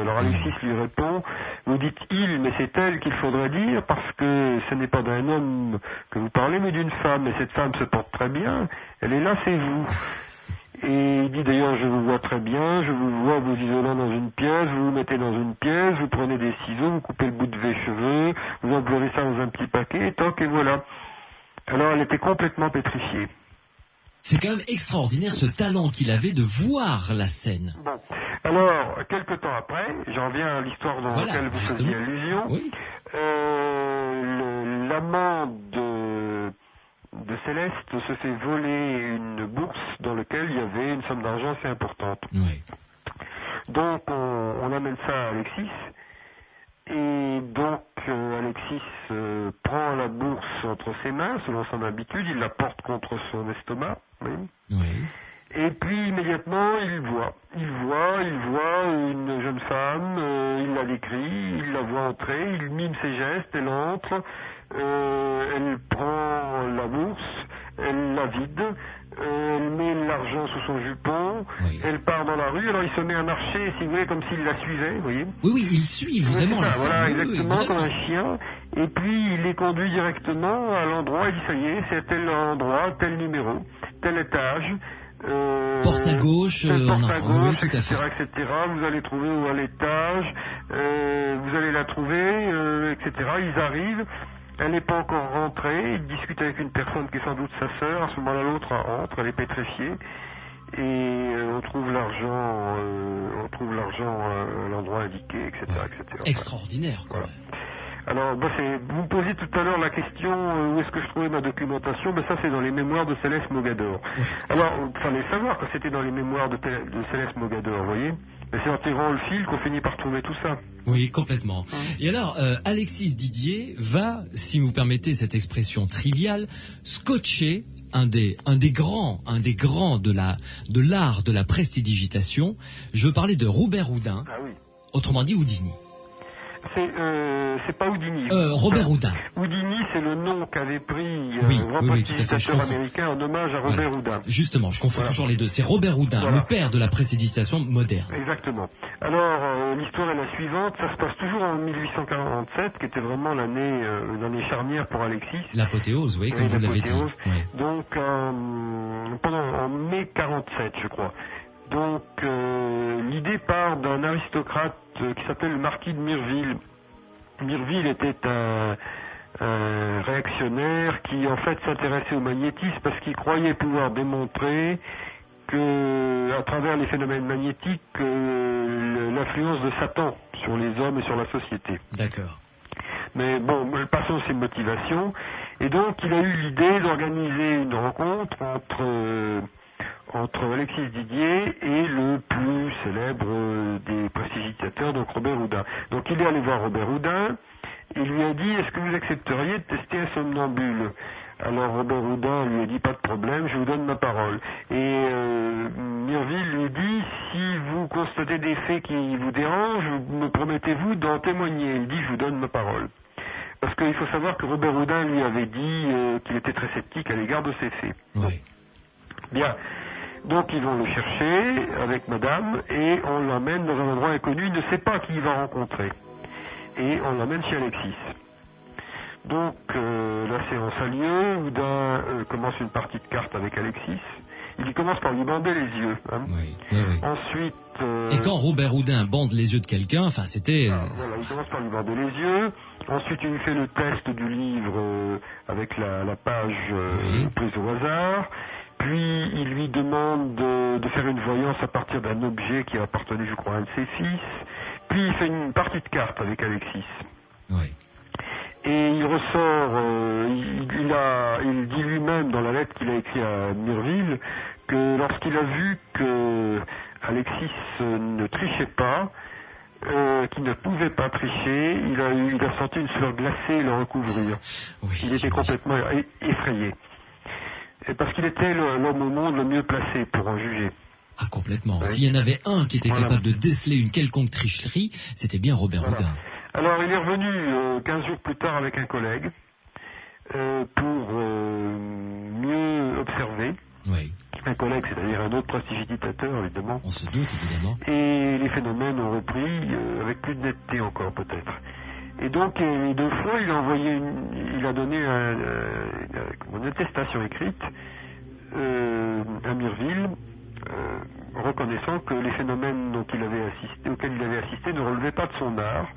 Alors Alexis lui répond, vous dites il, mais c'est elle qu'il faudrait dire, parce que ce n'est pas d'un homme que vous parlez, mais d'une femme, et cette femme se porte très bien, elle est là, c'est vous. Et il dit d'ailleurs, je vous vois très bien, je vous vois vous isolant dans une pièce, vous vous mettez dans une pièce, vous prenez des ciseaux, vous coupez le bout de vos cheveux, vous employez ça dans un petit paquet, et toc, et voilà. Alors elle était complètement pétrifiée. C'est quand même extraordinaire ce talent qu'il avait de voir la scène. Bon. Alors, quelque temps après, j'en viens à l'histoire dans laquelle vous faisiez allusion. Oui. L'amant de Céleste se fait voler une bourse dans laquelle il y avait une somme d'argent assez importante. Oui. Donc, on amène ça à Alexis. Et donc, Alexis prend la bourse entre ses mains, selon son habitude, il la porte contre son estomac. Oui. Et puis, immédiatement, il voit une jeune femme, il la décrit, il la voit entrer, il mime ses gestes, elle entre, elle prend la bourse, elle la vide, elle met l'argent sous son jupon, elle part dans la rue, alors il se met à marcher, si vous voulez, comme s'il la suivait, vous voyez. Oui, il suit vraiment la femme. Voilà, exactement, comme un chien, et puis il les conduit directement à l'endroit, il dit ça y est, c'est tel endroit, tel numéro, tel étage, porte à gauche, etc., etc. Vous allez trouver à l'étage, vous allez la trouver, etc. Ils arrivent, elle n'est pas encore rentrée, ils discutent avec une personne qui est sans doute sa sœur, à ce moment-là l'autre entre, elle est pétrifiée, et on trouve l'argent à l'endroit indiqué, etc., etc. Extraordinaire, quoi. Voilà. Alors, vous me posiez tout à l'heure la question où est-ce que je trouvais ma documentation. Ça, c'est dans les mémoires de Céleste Mogador. Alors, il fallait savoir que c'était dans les mémoires de Céleste Mogador, vous voyez. Mais c'est en tirant le fil qu'on finit par trouver tout ça. Oui, complètement. Et alors, Alexis Didier va, si vous permettez cette expression triviale, scotcher un des grands de l'art de la prestidigitation. Je veux parler de Robert Houdin. Ah oui. Autrement dit, Houdini. C'est pas Houdini. Robert Houdin. Houdini, c'est le nom qu'avait pris grand prestidigitateur américain en hommage à Robert Houdin. Justement, je confonds toujours les deux. C'est Robert Houdin, le père de la prestidigitation moderne. Exactement. Alors, l'histoire est la suivante. Ça se passe toujours en 1847, qui était vraiment l'année charnière pour Alexis. L'apothéose, oui, comme vous l'avez dit. Oui. Donc, en mai 47, je crois. Donc, l'idée part d'un aristocrate qui s'appelle le marquis de Mireville. Mireville était un réactionnaire qui, en fait, s'intéressait au magnétisme parce qu'il croyait pouvoir démontrer que, à travers les phénomènes magnétiques, l'influence de Satan sur les hommes et sur la société. D'accord. Mais bon, passons ses motivations. Et donc, il a eu l'idée d'organiser une rencontre entre Alexis Didier et le plus célèbre des prestidigitateurs, donc Robert Houdin. Donc il est allé voir Robert Houdin, il lui a dit, est-ce que vous accepteriez de tester un somnambule? Alors Robert Houdin lui a dit pas de problème, je vous donne ma parole. Et Mirville lui dit, si vous constatez des faits qui vous dérangent, me promettez-vous d'en témoigner? Il dit, je vous donne ma parole. Parce qu'il faut savoir que Robert Houdin lui avait dit qu'il était très sceptique à l'égard de ces faits. Oui. Bien. Donc ils vont le chercher avec madame et on l'emmène dans un endroit inconnu, il ne sait pas qui il va rencontrer. Et on l'emmène chez Alexis. Donc la séance a lieu, Houdin commence une partie de cartes avec Alexis. Il commence par lui bander les yeux. Hein. Oui. Ensuite... Et quand Robert Houdin bande les yeux de quelqu'un, enfin c'était... voilà, il commence par lui bander les yeux. Ensuite, il lui fait le test du livre avec la page prise au hasard. Puis, il lui demande de faire une voyance à partir d'un objet qui appartenait, je crois, à un de ses fils. Puis, il fait une partie de cartes avec Alexis. Oui. Et il ressort, il dit lui-même dans la lettre qu'il a écrite à Mirville que lorsqu'il a vu que Alexis ne trichait pas, qu'il ne pouvait pas tricher, il a senti une sueur glacée le recouvrir. Oui, il était complètement effrayé. Et parce qu'il était l'homme au monde le mieux placé pour en juger. Ah, complètement. Oui. S'il y en avait un qui était capable de déceler une quelconque tricherie, c'était bien Robert Houdin. Alors, il est revenu 15 jours plus tard avec un collègue pour mieux observer. Oui. Un collègue, c'est-à-dire un autre prestidigitateur, évidemment. On se doute, évidemment. Et les phénomènes ont repris avec plus de netteté encore, peut-être. Et donc, les deux fois, il a donné une attestation écrite à Mirville, reconnaissant que les phénomènes auxquels il avait assisté ne relevaient pas de son art,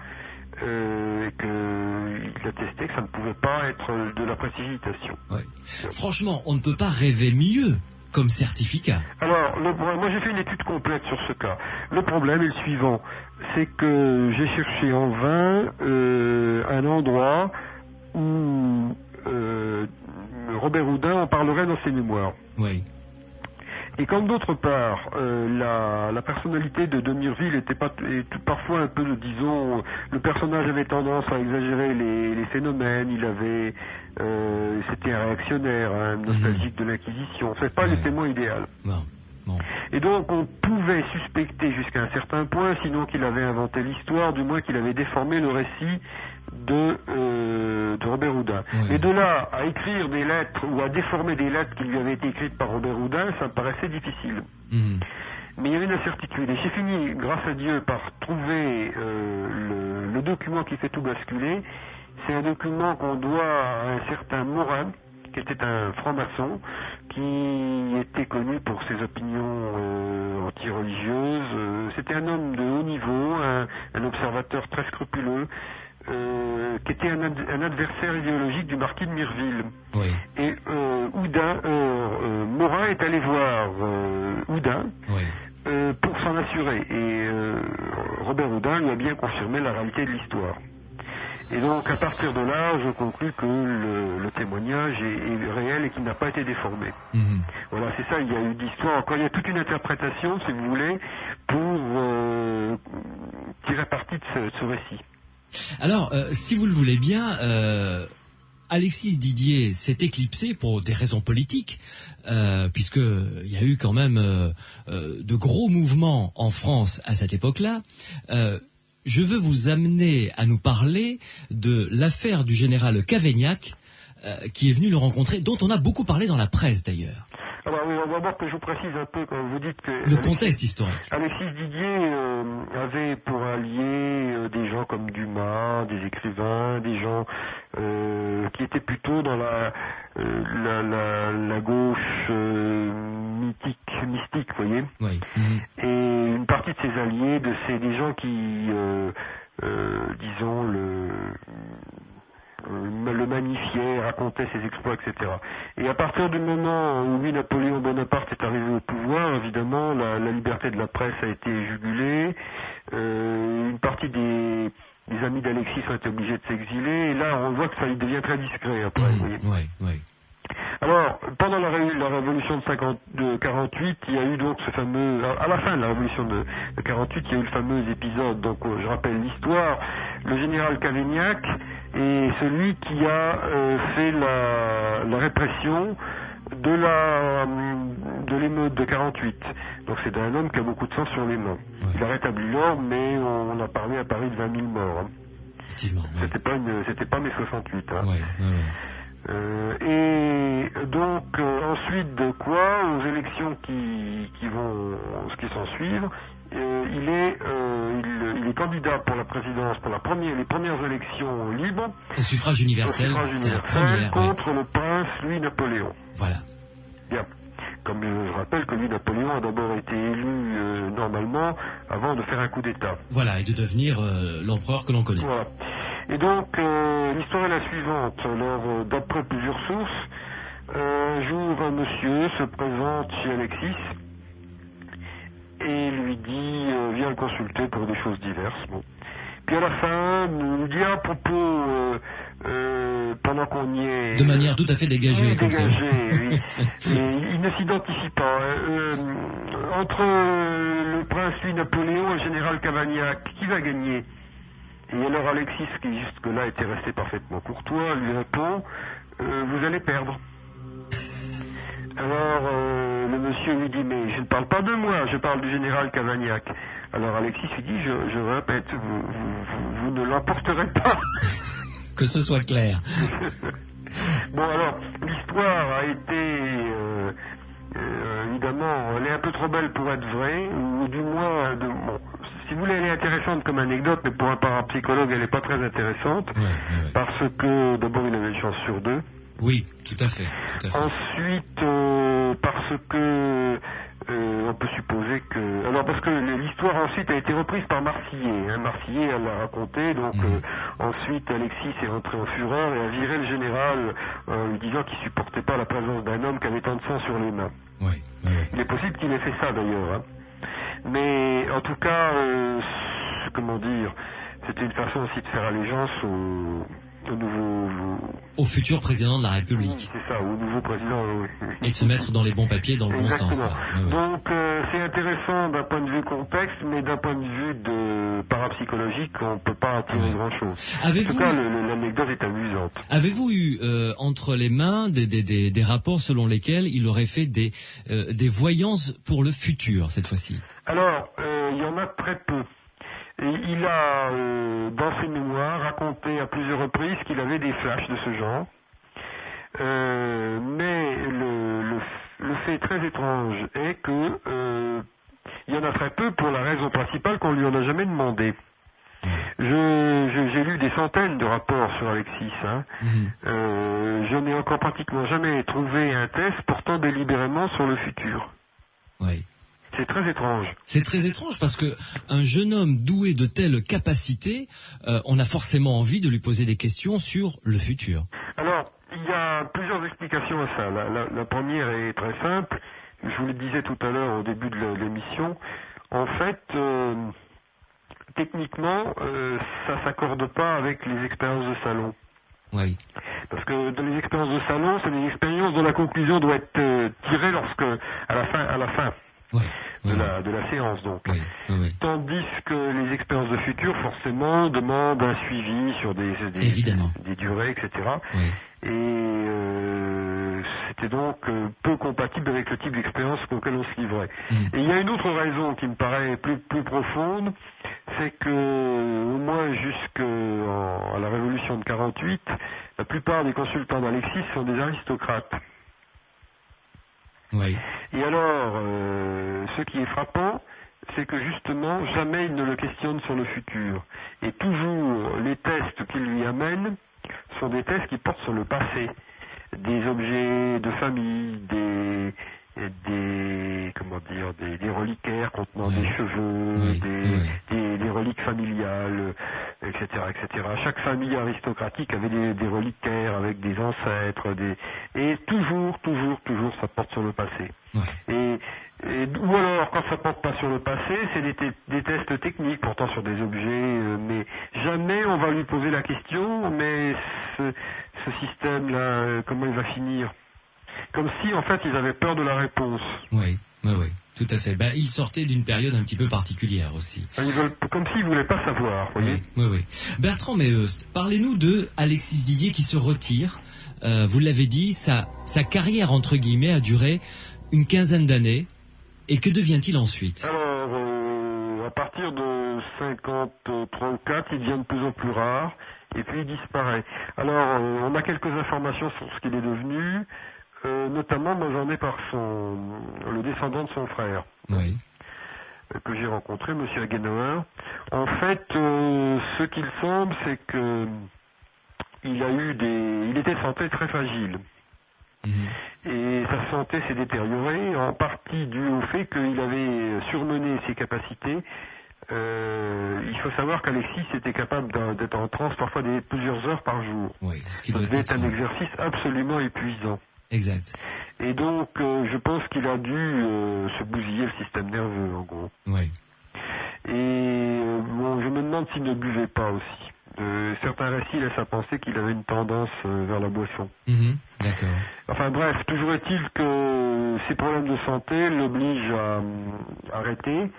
et qu'il attestait que ça ne pouvait pas être de la prestidigitation. Ouais. Franchement, on ne peut pas rêver mieux comme certificat. Alors, moi j'ai fait une étude complète sur ce cas. Le problème est le suivant, c'est que j'ai cherché en vain un endroit où Robert Houdin en parlerait dans ses mémoires. Oui. Et comme d'autre part, la personnalité de Mirville était parfois un peu, disons, le personnage avait tendance à exagérer les phénomènes, c'était un réactionnaire, un nostalgique de l'Inquisition, c'est pas le témoin idéal. Non. Et donc on pouvait suspecter jusqu'à un certain point, sinon qu'il avait inventé l'histoire, du moins qu'il avait déformé le récit de Robert Houdin. Et de là à écrire des lettres ou à déformer des lettres qui lui avaient été écrites par Robert Houdin, ça me paraissait difficile. Mais il y avait une incertitude. Et j'ai fini, grâce à Dieu, par trouver le document qui fait tout basculer. C'est un document qu'on doit à un certain Morin, qui était un franc-maçon, qui était connu pour ses opinions anti-religieuses. C'était un homme de haut niveau, un observateur très scrupuleux, qui était un adversaire idéologique du marquis de Mirville. Oui. Et Morin est allé voir Houdin pour s'en assurer. Et Robert Houdin lui a bien confirmé la réalité de l'histoire. Et donc, à partir de là, je conclus que le témoignage est réel et qu'il n'a pas été déformé. Voilà, c'est ça, il y a eu d'histoire. Encore, il y a toute une interprétation, si vous voulez, pour tirer parti de ce récit. Alors, si vous le voulez bien, Alexis Didier s'est éclipsé pour des raisons politiques, puisque il y a eu quand même de gros mouvements en France à cette époque-là. Je veux vous amener à nous parler de l'affaire du général Cavaignac, qui est venu le rencontrer, dont on a beaucoup parlé dans la presse d'ailleurs. Alors oui, on va voir que je vous précise un peu quand vous dites que... Le contexte historique. Alexis Didier avait pour alliés des gens comme Dumas, des écrivains, des gens qui étaient plutôt dans la gauche mystique, vous voyez. Oui. Et une partie de ses alliés, c'est des gens qui, disons, le magnifiait, racontait ses exploits, etc. Et à partir du moment où Napoléon Bonaparte est arrivé au pouvoir, évidemment, la liberté de la presse a été jugulée. Une partie des amis d'Alexis ont été obligés de s'exiler. Et là, on voit que ça devient très discret après. Oui. Alors, alors, pendant la révolution de 48, il y a eu donc ce fameux, à la fin de la révolution de 48, il y a eu le fameux épisode, donc je rappelle l'histoire, le général Cavaignac est celui qui a fait la répression de l'émeute de 48. Donc c'est un homme qui a beaucoup de sang sur les mains. Ouais. Il a rétabli l'ordre, mais on a parlé à Paris de 20 000 morts. Hein. Effectivement. Ouais. C'était pas mai 68. Hein. Ouais. Et donc ensuite de quoi, aux élections qui s'en suivent, il est candidat pour la présidence pour les premières élections libres. Au suffrage universel. Contre le prince Louis-Napoléon. Voilà. Bien. Comme je rappelle que Louis-Napoléon a d'abord été élu normalement avant de faire un coup d'État. Voilà, et de devenir l'empereur que l'on connaît. Voilà. Et donc, l'histoire est la suivante. Alors, d'après plusieurs sources, un jour, un monsieur se présente chez Alexis et lui dit viens le consulter pour des choses diverses. Bon. Puis à la fin, il nous dit à propos, pendant qu'on y est... De manière tout à fait dégagée, comme ça. Oui. Il ne s'identifie pas. Entre le prince Louis-Napoléon et le général Cavaignac, qui va gagner? Et alors Alexis, qui jusque-là était resté parfaitement courtois, lui répond vous allez perdre. Alors le monsieur lui dit mais je ne parle pas de moi, je parle du général Cavaignac. Alors Alexis lui dit je répète, vous ne l'emporterez pas. Que ce soit clair. Bon alors, l'histoire a été évidemment, elle est un peu trop belle pour être vraie, ou du moins bon, si vous voulez, elle est intéressante comme anecdote, mais pour un parapsychologue, elle n'est pas très intéressante, parce que d'abord il avait une chance sur 2. Oui, tout à fait. Ensuite, parce que on peut supposer que... Alors parce que l'histoire ensuite a été reprise par Marcillet. Hein. Marcillet, elle l'a raconté, donc ensuite Alexis est rentré en fureur et a viré le général en lui disant qu'il supportait pas la présence d'un homme qui avait tant de sang sur les mains. Il est possible qu'il ait fait ça d'ailleurs. Hein. Mais en tout cas, comment dire, c'était une façon aussi de faire allégeance au futur président de la République. C'est ça, au nouveau président. Et de se mettre dans les bons papiers, dans le bon sens. Donc c'est intéressant d'un point de vue contexte, mais d'un point de vue de parapsychologique, on ne peut pas en tirer grand-chose. En tout cas, l'anecdote est amusante. Avez-vous eu entre les mains des rapports selon lesquels il aurait fait des voyances pour le futur, cette fois-ci? Alors, il y en a très peu. Et il a, dans ses mémoires, raconté à plusieurs reprises qu'il avait des flashs de ce genre. Mais le fait très étrange est que il y en a très peu pour la raison principale qu'on lui en a jamais demandé. J'ai lu des centaines de rapports sur Alexis. Hein. Je n'ai encore pratiquement jamais trouvé un test portant délibérément sur le futur. Oui. C'est très étrange. C'est très étrange parce que un jeune homme doué de telles capacités, on a forcément envie de lui poser des questions sur le futur. Alors, il y a plusieurs explications à ça. La première est très simple. Je vous le disais tout à l'heure au début de l'émission. En fait, techniquement, ça s'accorde pas avec les expériences de salon. Oui. Parce que dans les expériences de salon, c'est des expériences dont la conclusion doit être tirée à la fin. De la séance donc. Tandis que les expériences de futur forcément demandent un suivi sur des durées, etc. Et c'était donc peu compatible avec le type d'expérience auquel on se livrait. Et il y a une autre raison qui me paraît plus profonde, c'est que au moins jusqu'à la révolution de 48, la plupart des consultants d'Alexis sont des aristocrates. Et alors, ce qui est frappant, c'est que justement, jamais il ne le questionne sur le futur. Et toujours, les tests qu'il lui amène sont des tests qui portent sur le passé. Des objets de famille, des reliquaires contenant des cheveux, des reliques familiales, etc., etc. Chaque famille aristocratique avait des reliquaires avec des ancêtres, et toujours, ça porte sur le passé. Ou alors, quand ça porte pas sur le passé, c'est des tests techniques portant sur des objets, mais jamais on va lui poser la question, mais ce système-là, comment il va finir? comme si en fait ils avaient peur de la réponse. Oui, tout à fait. Ils sortaient d'une période un petit peu particulière aussi. Comme s'ils voulaient pas savoir, vous voyez. Oui. Bertrand Meheust, parlez-nous de Alexis Didier qui se retire. Vous l'avez dit, sa carrière entre guillemets a duré une quinzaine d'années. Et que devient-il ensuite? Alors, à partir de 53 ou 4, il devient de plus en plus rare, et puis il disparaît. Alors, on a quelques informations sur ce qu'il est devenu, notamment, moi j'en ai par le descendant de son frère, que j'ai rencontré, Monsieur Hagenauer. En fait, ce qu'il semble, c'est que il était de santé très fragile. Et sa santé s'est détériorée, en partie due au fait qu'il avait surmené ses capacités. Il faut savoir qu'Alexis était capable d'être en transe parfois plusieurs heures par jour. Oui, ce qui doit être un exercice absolument épuisant. Exact. Et donc, je pense qu'il a dû se bousiller le système nerveux, en gros. Oui. Et je me demande s'il ne buvait pas aussi. Certains récits laissent à penser qu'il avait une tendance vers la boisson. D'accord. Enfin bref, toujours est-il que ces problèmes de santé l'obligent à arrêter.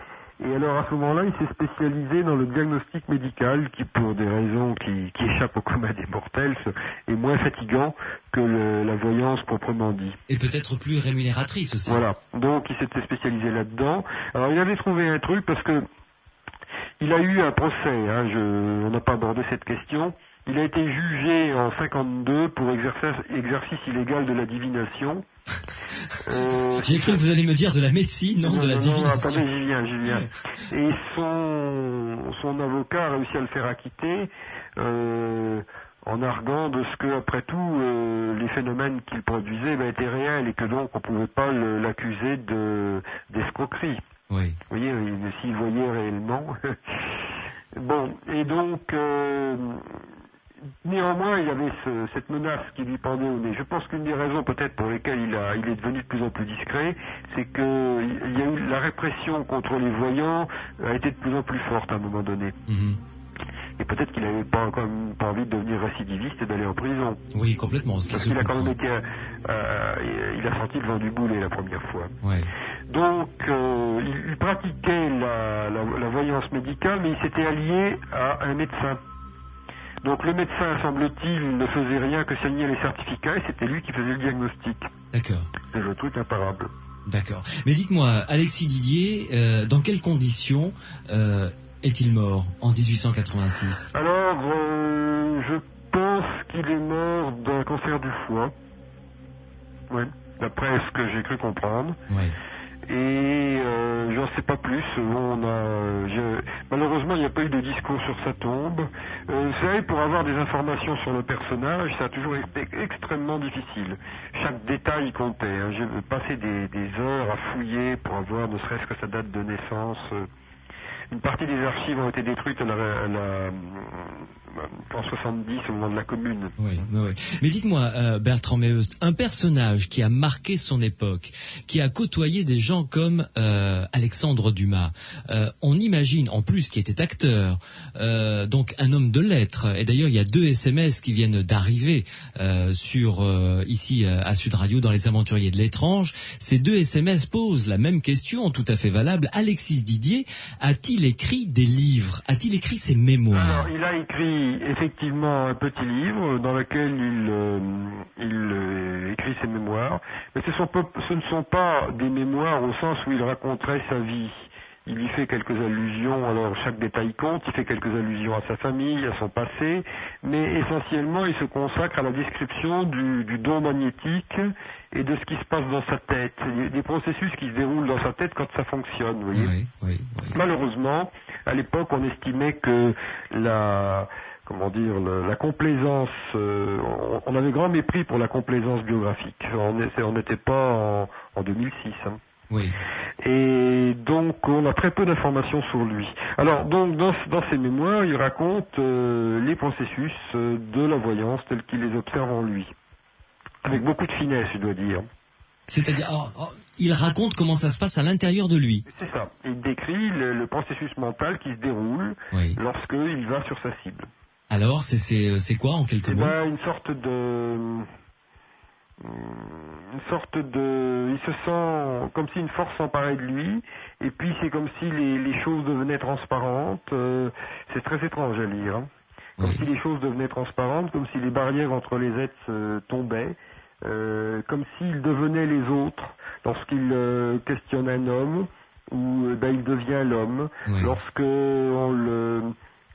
Et alors à ce moment-là, il s'est spécialisé dans le diagnostic médical qui, pour des raisons qui échappent au commun des mortels, est moins fatigant que la voyance proprement dit. Et peut-être plus rémunératrice aussi. Voilà, donc il s'était spécialisé là-dedans. Alors il avait trouvé un truc parce que il a eu un procès, on n'a pas abordé cette question. Il a été jugé en 52 pour exercice illégal de la divination. J'ai cru que vous alliez me dire de la médecine, non de la divination. Non, attendez, j'y viens. Et son avocat a réussi à le faire acquitter en arguant de ce que, après tout, les phénomènes qu'il produisait étaient réels et que donc on ne pouvait pas l'accuser d'escroquerie. Oui. Vous voyez, s'il voyait réellement. Bon, et donc, néanmoins, il y avait cette menace qui lui pendait au nez. Je pense qu'une des raisons peut-être pour lesquelles il est devenu de plus en plus discret, c'est que il y a eu la répression contre les voyants a été de plus en plus forte à un moment donné. Et peut-être qu'il n'avait pas envie de devenir récidiviste et d'aller en prison. Oui, complètement. Parce qu'il a quand même été, il a senti le vent du boulet la première fois. Ouais. Donc, il pratiquait la voyance médicale, mais il s'était allié à un médecin. Donc le médecin, semble-t-il, ne faisait rien que signer les certificats et c'était lui qui faisait le diagnostic. D'accord. C'est le truc imparable. D'accord. Mais dites-moi, Alexis Didier, dans quelles conditions est-il mort en 1886? Alors, je pense qu'il est mort d'un cancer du foie. Oui, d'après ce que j'ai cru comprendre. Oui. Et j'en sais pas plus. Malheureusement, il n'y a pas eu de discours sur sa tombe. Vous savez, pour avoir des informations sur le personnage, ça a toujours été extrêmement difficile. Chaque détail comptait. J'ai passé des heures à fouiller pour avoir ne serait-ce que sa date de naissance. Une partie des archives ont été détruites en 70 au moment de la Commune. Oui. Mais dites-moi, Bertrand Meheust, un personnage qui a marqué son époque, qui a côtoyé des gens comme Alexandre Dumas, on imagine, en plus qui était acteur, donc un homme de lettres, et d'ailleurs il y a 2 SMS qui viennent d'arriver ici à Sud Radio dans les Aventuriers de l'étrange. Ces 2 SMS posent la même question, tout à fait valable. Alexis Didier a-t-il écrit des livres? A-t-il écrit ses mémoires? Alors, il a écrit effectivement un petit livre dans lequel il écrit ses mémoires, mais ce ne sont pas des mémoires au sens où il raconterait sa vie. Il y fait quelques allusions, alors chaque détail compte, il fait quelques allusions à sa famille, à son passé, mais essentiellement il se consacre à la description du don magnétique et de ce qui se passe dans sa tête, des processus qui se déroulent dans sa tête quand ça fonctionne, vous voyez. Oui. Malheureusement, à l'époque, on estimait que la complaisance, on avait grand mépris pour la complaisance biographique. On n'était pas en 2006. Oui. Et donc, on a très peu d'informations sur lui. Alors, donc, dans ses mémoires, il raconte les processus de la voyance tels qu'il les observe en lui. Avec beaucoup de finesse, je dois dire. C'est-à-dire, il raconte comment ça se passe à l'intérieur de lui. C'est ça. Il décrit le processus mental qui se déroule lorsqu'il va sur sa cible. Alors, c'est quoi en quelques mots? Une sorte de sorte de... Il se sent comme si une force s'emparait de lui, et puis c'est comme si les choses devenaient transparentes. C'est très étrange à lire. Hein. Comme si les choses devenaient transparentes, comme si les barrières entre les êtres tombaient, comme s'il devenait les autres lorsqu'il questionne un homme, ou il devient l'homme. Oui.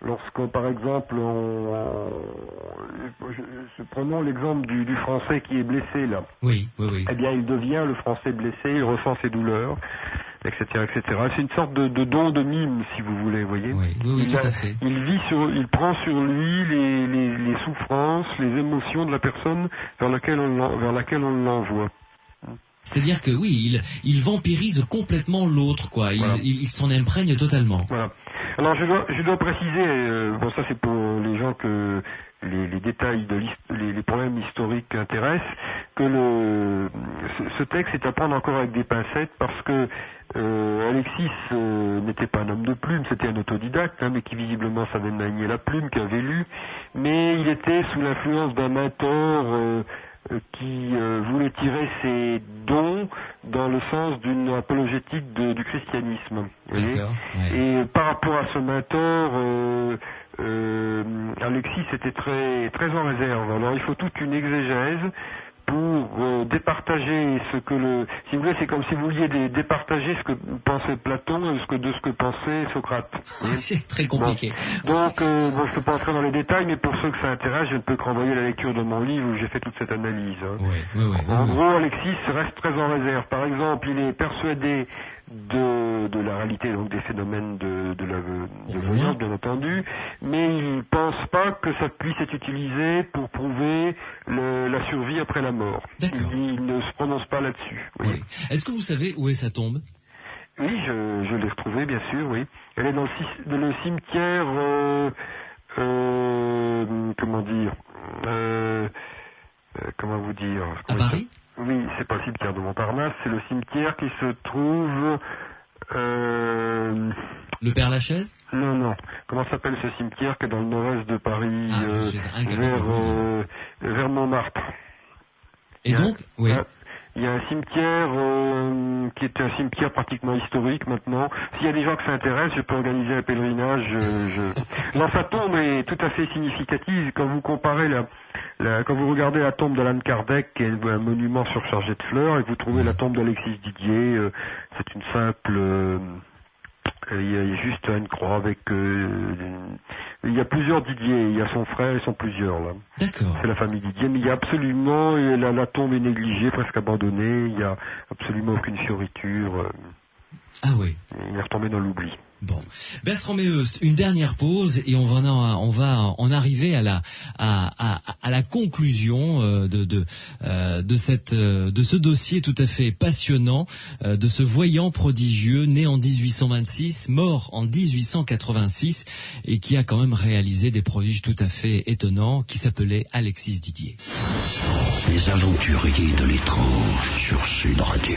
Lorsque par exemple, prenons l'exemple du Français qui est blessé là. Oui. Eh bien, il devient le Français blessé, il ressent ses douleurs, etc., etc. C'est une sorte de don de mime, si vous voulez, voyez. Oui, tout à fait. Il prend sur lui les souffrances, les émotions de la personne vers laquelle on l'envoie. C'est-à-dire que oui, il vampirise complètement l'autre, quoi. Il s'en imprègne totalement. Voilà. Alors je dois préciser, bon ça c'est pour les gens que les détails les problèmes historiques intéressent, que ce texte est à prendre encore avec des pincettes parce que Alexis n'était pas un homme de plume, c'était un autodidacte, mais qui visiblement savait manier la plume, qui avait lu, mais il était sous l'influence d'un mentor qui voulait tirer ses dons dans le sens d'une apologétique du christianisme. Et par rapport à ce mentor, Alexis était très, très en réserve. Alors il faut toute une exégèse pour départager ce que si vous voulez, c'est comme si vous vouliez départager ce que pensait Platon de ce que pensait Socrate. C'est très compliqué. Bon. Donc, je ne peux pas entrer dans les détails, mais pour ceux que ça intéresse, je ne peux que renvoyer la lecture de mon livre où j'ai fait toute cette analyse. En gros, Alexis reste très en réserve. Par exemple, il est persuadé de la réalité, donc des phénomènes de voyance, bien entendu, mais il pense pas que ça puisse être utilisé pour prouver la survie après la mort. Il ne se prononce pas là-dessus. Oui. Est-ce que vous savez où est sa tombe? Oui, je l'ai retrouvée, bien sûr, oui. Elle est dans le cimetière, comment vous dire? À Paris? Oui, c'est pas le cimetière de Montparnasse, c'est le cimetière qui se trouve... Le Père-Lachaise? Non. Comment s'appelle ce cimetière qui est dans le nord-est de Paris, vers Montmartre? Et donc, oui. Il y a un cimetière qui est un cimetière pratiquement historique maintenant. S'il y a des gens que ça intéresse, je peux organiser un pèlerinage. Non, sa tombe est tout à fait significative quand vous comparez quand vous regardez la tombe d'Allan Kardec, qui est un monument surchargé de fleurs, et que vous trouvez la tombe d'Alexis Didier, c'est une simple... il y a juste une croix avec... il y a plusieurs Didier, il y a son frère, ils sont plusieurs là. D'accord. C'est la famille Didier, mais il y a absolument... La tombe est négligée, presque abandonnée, il y a absolument aucune fioriture. Ah oui. Il est retombé dans l'oubli. Bon, Bertrand Méheust, une dernière pause et on va en arriver à la conclusion de ce dossier tout à fait passionnant, de ce voyant prodigieux né en 1826, mort en 1886 et qui a quand même réalisé des prodiges tout à fait étonnants, qui s'appelait Alexis Didier. Les aventuriers de l'étrange sur Sud Radio.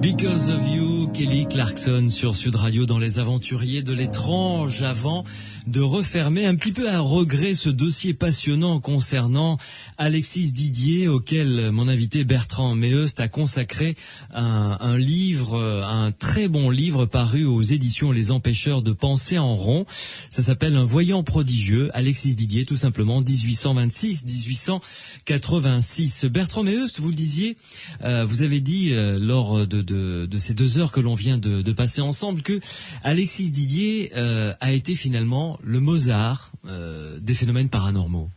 Because of You, Kelly Clarkson sur Sud Radio dans Les Aventuriers de l'étrange, avant de refermer un petit peu à regret ce dossier passionnant concernant Alexis Didier, auquel mon invité Bertrand Méheust a consacré un livre, un très bon livre paru aux éditions Les Empêcheurs de penser en rond. Ça s'appelle Un voyant prodigieux, Alexis Didier, tout simplement, 1826-1886. Bertrand Méheust, vous le disiez, vous avez dit lors de ces 2 heures que l'on vient de passer ensemble que Alexis Didier a été finalement le Mozart des phénomènes paranormaux.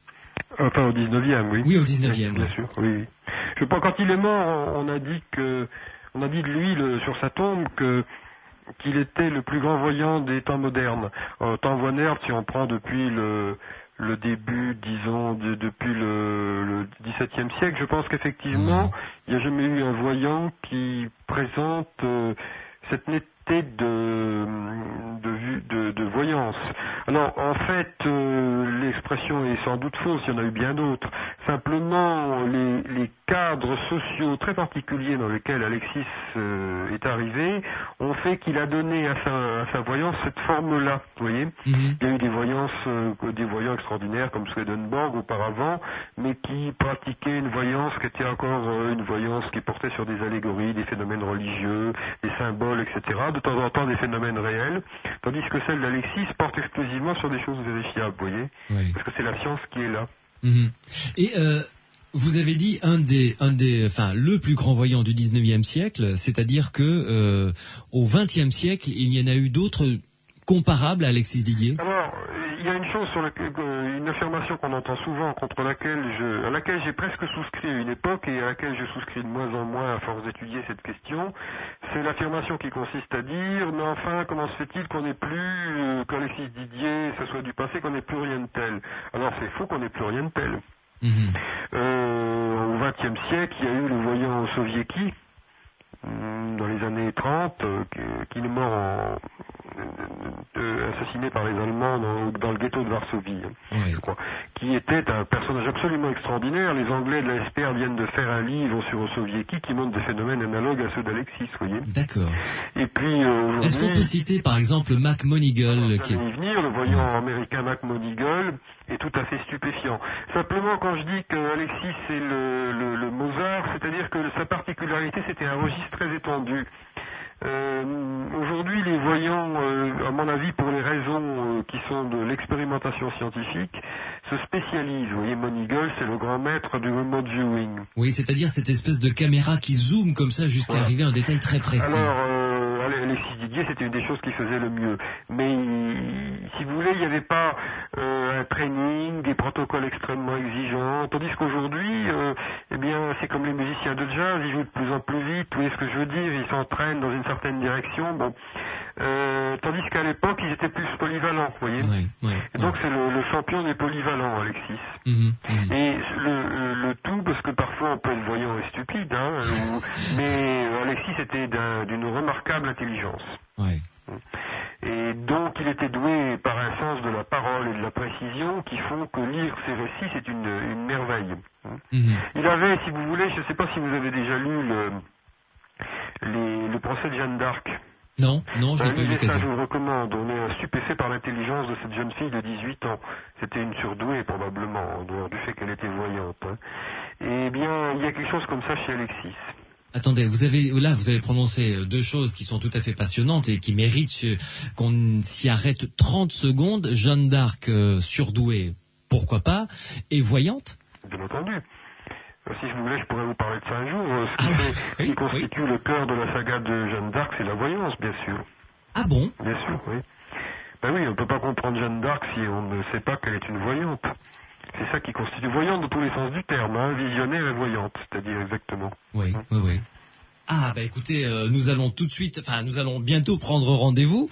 Enfin, au 19e, oui. Oui, au 19e. Bien sûr, oui. Je pense, quand il est mort, on a dit de lui, sur sa tombe, qu'il était le plus grand voyant des temps modernes. Temps moderne, si on prend depuis le début, disons, depuis le XVIIe siècle, je pense qu'effectivement, il n'y a jamais eu un voyant qui présente cette netteté de voyance. Alors, en fait, l'expression est sans doute fausse, il y en a eu bien d'autres. Simplement, les cas cadres sociaux très particuliers dans lesquels Alexis est arrivé ont fait qu'il a donné à sa voyance cette forme-là, vous voyez. Il y a eu des voyants extraordinaires comme Swedenborg auparavant, mais qui pratiquaient une voyance qui était encore une voyance qui portait sur des allégories, des phénomènes religieux, des symboles, etc. De temps en temps des phénomènes réels, tandis que celle d'Alexis porte exclusivement sur des choses vérifiables, vous voyez. Oui. Parce que c'est la science qui est là. Et vous avez dit le plus grand voyant du 19e siècle, c'est-à-dire que au 20e siècle, il y en a eu d'autres comparables à Alexis Didier. Alors, il y a une chose une affirmation qu'on entend souvent, à laquelle j'ai presque souscrit à une époque et à laquelle je souscris de moins en moins à force d'étudier cette question. C'est l'affirmation qui consiste à dire, mais enfin, comment se fait-il qu'on n'ait plus, qu'Alexis Didier, ça soit du passé, qu'on n'ait plus rien de tel. Alors c'est faux qu'on n'ait plus rien de tel. Au XXe siècle, il y a eu le voyant soviétique, dans les années 30, qui est mort assassiné par les Allemands dans le ghetto de Varsovie, je crois, qui était un personnage absolument extraordinaire. Les Anglais de la SPR viennent de faire un livre sur Soviétique qui montre des phénomènes analogues à ceux d'Alexis, vous voyez. D'accord. Et puis aujourd'hui, est-ce qu'on peut citer par exemple Mac Monigal le voyant américain Mac Monigal est tout à fait stupéfiant. Simplement, quand je dis que Alexis c'est le Mozart, c'est-à-dire que sa particularité c'était un registre très étendu. Aujourd'hui, les voyants, à mon avis, pour les raisons qui sont de l'expérimentation scientifique, se spécialisent. Vous voyez, Monigal, c'est le grand maître du remote viewing. Oui, c'est-à-dire cette espèce de caméra qui zoome comme ça jusqu'à arriver à un détail très précis. Alors, Alexis Didier, c'était une des choses qu'il faisait le mieux. Mais, si vous voulez, il n'y avait pas un training, des protocoles extrêmement exigeants. Tandis qu'aujourd'hui, c'est comme les musiciens de jazz, ils jouent de plus en plus vite. Vous voyez ce que je veux dire? Ils s'entraînent dans une certaine direction. Bon. Tandis qu'à l'époque, ils étaient plus polyvalents, vous voyez. Et donc, c'est le champion des polyvalents, Alexis. Et le tout, parce que parfois, on peut être voyant et stupide, mais Alexis était d'une remarquable intelligence. Et donc, il était doué par un sens de la parole et de la précision qui font que lire ses récits, c'est une merveille. Il avait, si vous voulez, je ne sais pas si vous avez déjà lu le procès de Jeanne d'Arc. Non, je n'ai pas eu l'occasion. Je vous le recommande. On est stupéfait par l'intelligence de cette jeune fille de 18 ans. C'était une surdouée, probablement, en dehors du fait qu'elle était voyante. Eh bien, il y a quelque chose comme ça chez Alexis. Attendez, vous avez prononcé deux choses qui sont tout à fait passionnantes et qui méritent qu'on s'y arrête 30 secondes. Jeanne d'Arc surdouée, pourquoi pas, et voyante? Bien entendu. Si vous voulez, je pourrais vous parler de ça un jour. Ce qui constitue le cœur de la saga de Jeanne d'Arc, c'est la voyance, bien sûr. Ah bon? Bien sûr, oui. Ben oui, on ne peut pas comprendre Jeanne d'Arc si on ne sait pas qu'elle est une voyante. C'est ça qui constitue voyante dans tous les sens du terme, visionnaire et voyante, c'est-à-dire exactement. Oui. Ah bah écoutez, nous allons bientôt prendre rendez-vous,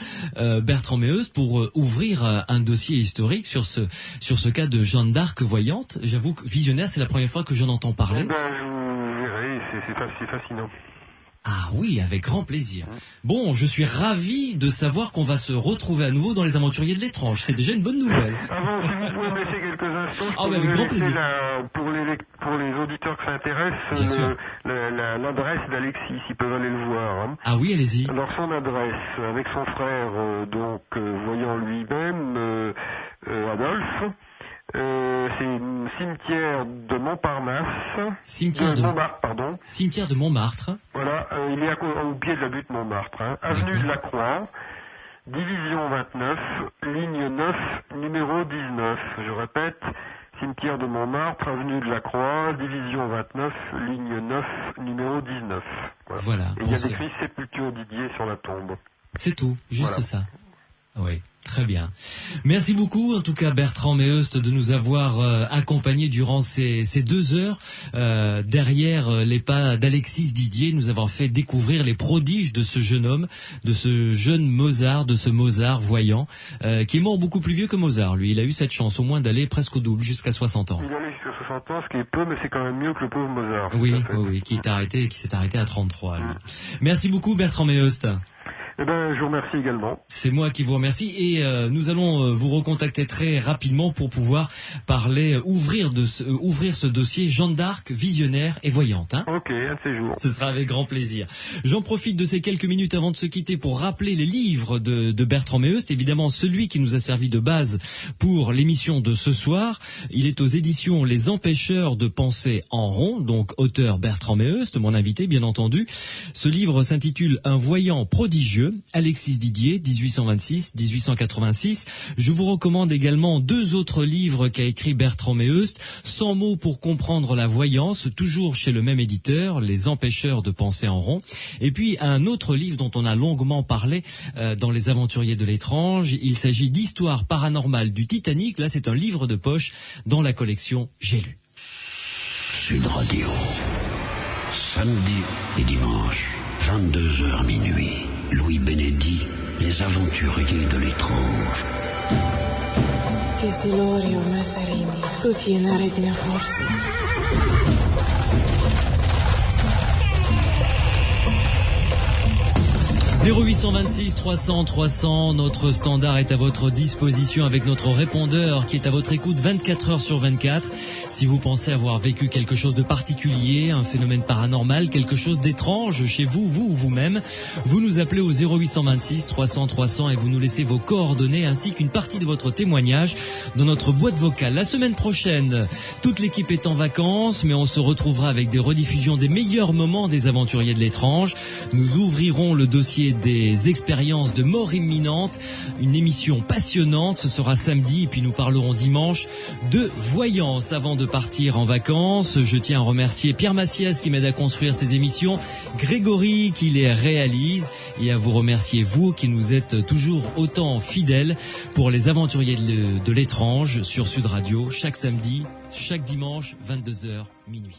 Bertrand Meheust, pour ouvrir un dossier historique sur ce cas de Jeanne d'Arc voyante. J'avoue que visionnaire, c'est la première fois que j'en entends parler. Vous verrez, c'est fascinant. Ah oui, avec grand plaisir. Bon, je suis ravi de savoir qu'on va se retrouver à nouveau dans les Aventuriers de l'étrange. C'est déjà une bonne nouvelle. Avant, si vous pouvez me laisser quelques instants, avec grand plaisir. Pour les auditeurs que ça intéresse, l'adresse d'Alexis, ils peuvent aller le voir. Ah oui, allez-y. Alors son adresse, avec son frère, voyant lui-même, Adolphe. C'est cimetière de Montparnasse. Cimetière de Montmartre, pardon. Cimetière de Montmartre. Voilà, il est au pied de la butte Montmartre. Avenue de la Croix, division 29, ligne 9, numéro 19. Je répète, cimetière de Montmartre, avenue de la Croix, division 29, ligne 9, numéro 19. Voilà. Et il y a écrit Sépulture Didier sur la tombe. C'est tout, juste ça. Oui, très bien. Merci beaucoup, en tout cas, Bertrand Meheust, de nous avoir accompagnés durant ces 2 heures derrière les pas d'Alexis Didier, nous avons fait découvrir les prodiges de ce jeune homme, de ce jeune Mozart, de ce Mozart voyant, qui est mort beaucoup plus vieux que Mozart. Lui, il a eu cette chance au moins d'aller presque au double, jusqu'à 60 ans. Il allait jusqu'à 60 ans, ce qui est peu, mais c'est quand même mieux que le pauvre Mozart. Oui, qui s'est arrêté à 33. Lui. Merci beaucoup, Bertrand Meheust. Je vous remercie également. C'est moi qui vous remercie et nous allons vous recontacter très rapidement pour pouvoir parler, ouvrir ce dossier Jeanne d'Arc, visionnaire et voyante. Hein. Ok, un de ces jours. Ce sera avec grand plaisir. J'en profite de ces quelques minutes avant de se quitter pour rappeler les livres de Bertrand Méheust. Évidemment, celui qui nous a servi de base pour l'émission de ce soir. Il est aux éditions Les Empêcheurs de penser en rond, donc auteur Bertrand Méheust, mon invité bien entendu. Ce livre s'intitule Un voyant prodigieux, Alexis Didier, 1826-1886. Je vous recommande également 2 autres livres qu'a écrit Bertrand Méheust, 100 mots pour comprendre la voyance, toujours chez le même éditeur, Les Empêcheurs de penser en rond. Et puis un autre livre dont on a longuement parlé dans Les Aventuriers de l'étrange. Il s'agit d'Histoire paranormale du Titanic. Là, c'est un livre de poche dans la collection J'ai lu. Sud Radio. Samedi et dimanche, 22h minuit. Louis Benedit, Les Aventuriers de l'étrange. Isilorio Massarini, soutiene Regina Forza. 0826 300 300, notre standard est à votre disposition avec notre répondeur qui est à votre écoute 24 heures sur 24. Si vous pensez avoir vécu quelque chose de particulier, un phénomène paranormal, quelque chose d'étrange chez vous, vous ou vous-même, vous nous appelez au 0826 300 300 et vous nous laissez vos coordonnées ainsi qu'une partie de votre témoignage dans notre boîte vocale. La semaine prochaine, toute l'équipe est en vacances, mais on se retrouvera avec des rediffusions des meilleurs moments des Aventuriers de l'étrange. Nous ouvrirons le dossier des expériences de mort imminente, une émission passionnante, ce sera samedi et puis nous parlerons dimanche de voyance. Avant de partir en vacances, je tiens à remercier Pierre Massias qui m'aide à construire ces émissions, Grégory qui les réalise et à vous remercier vous qui nous êtes toujours autant fidèles pour les Aventuriers de l'étrange sur Sud Radio chaque samedi, chaque dimanche 22h minuit.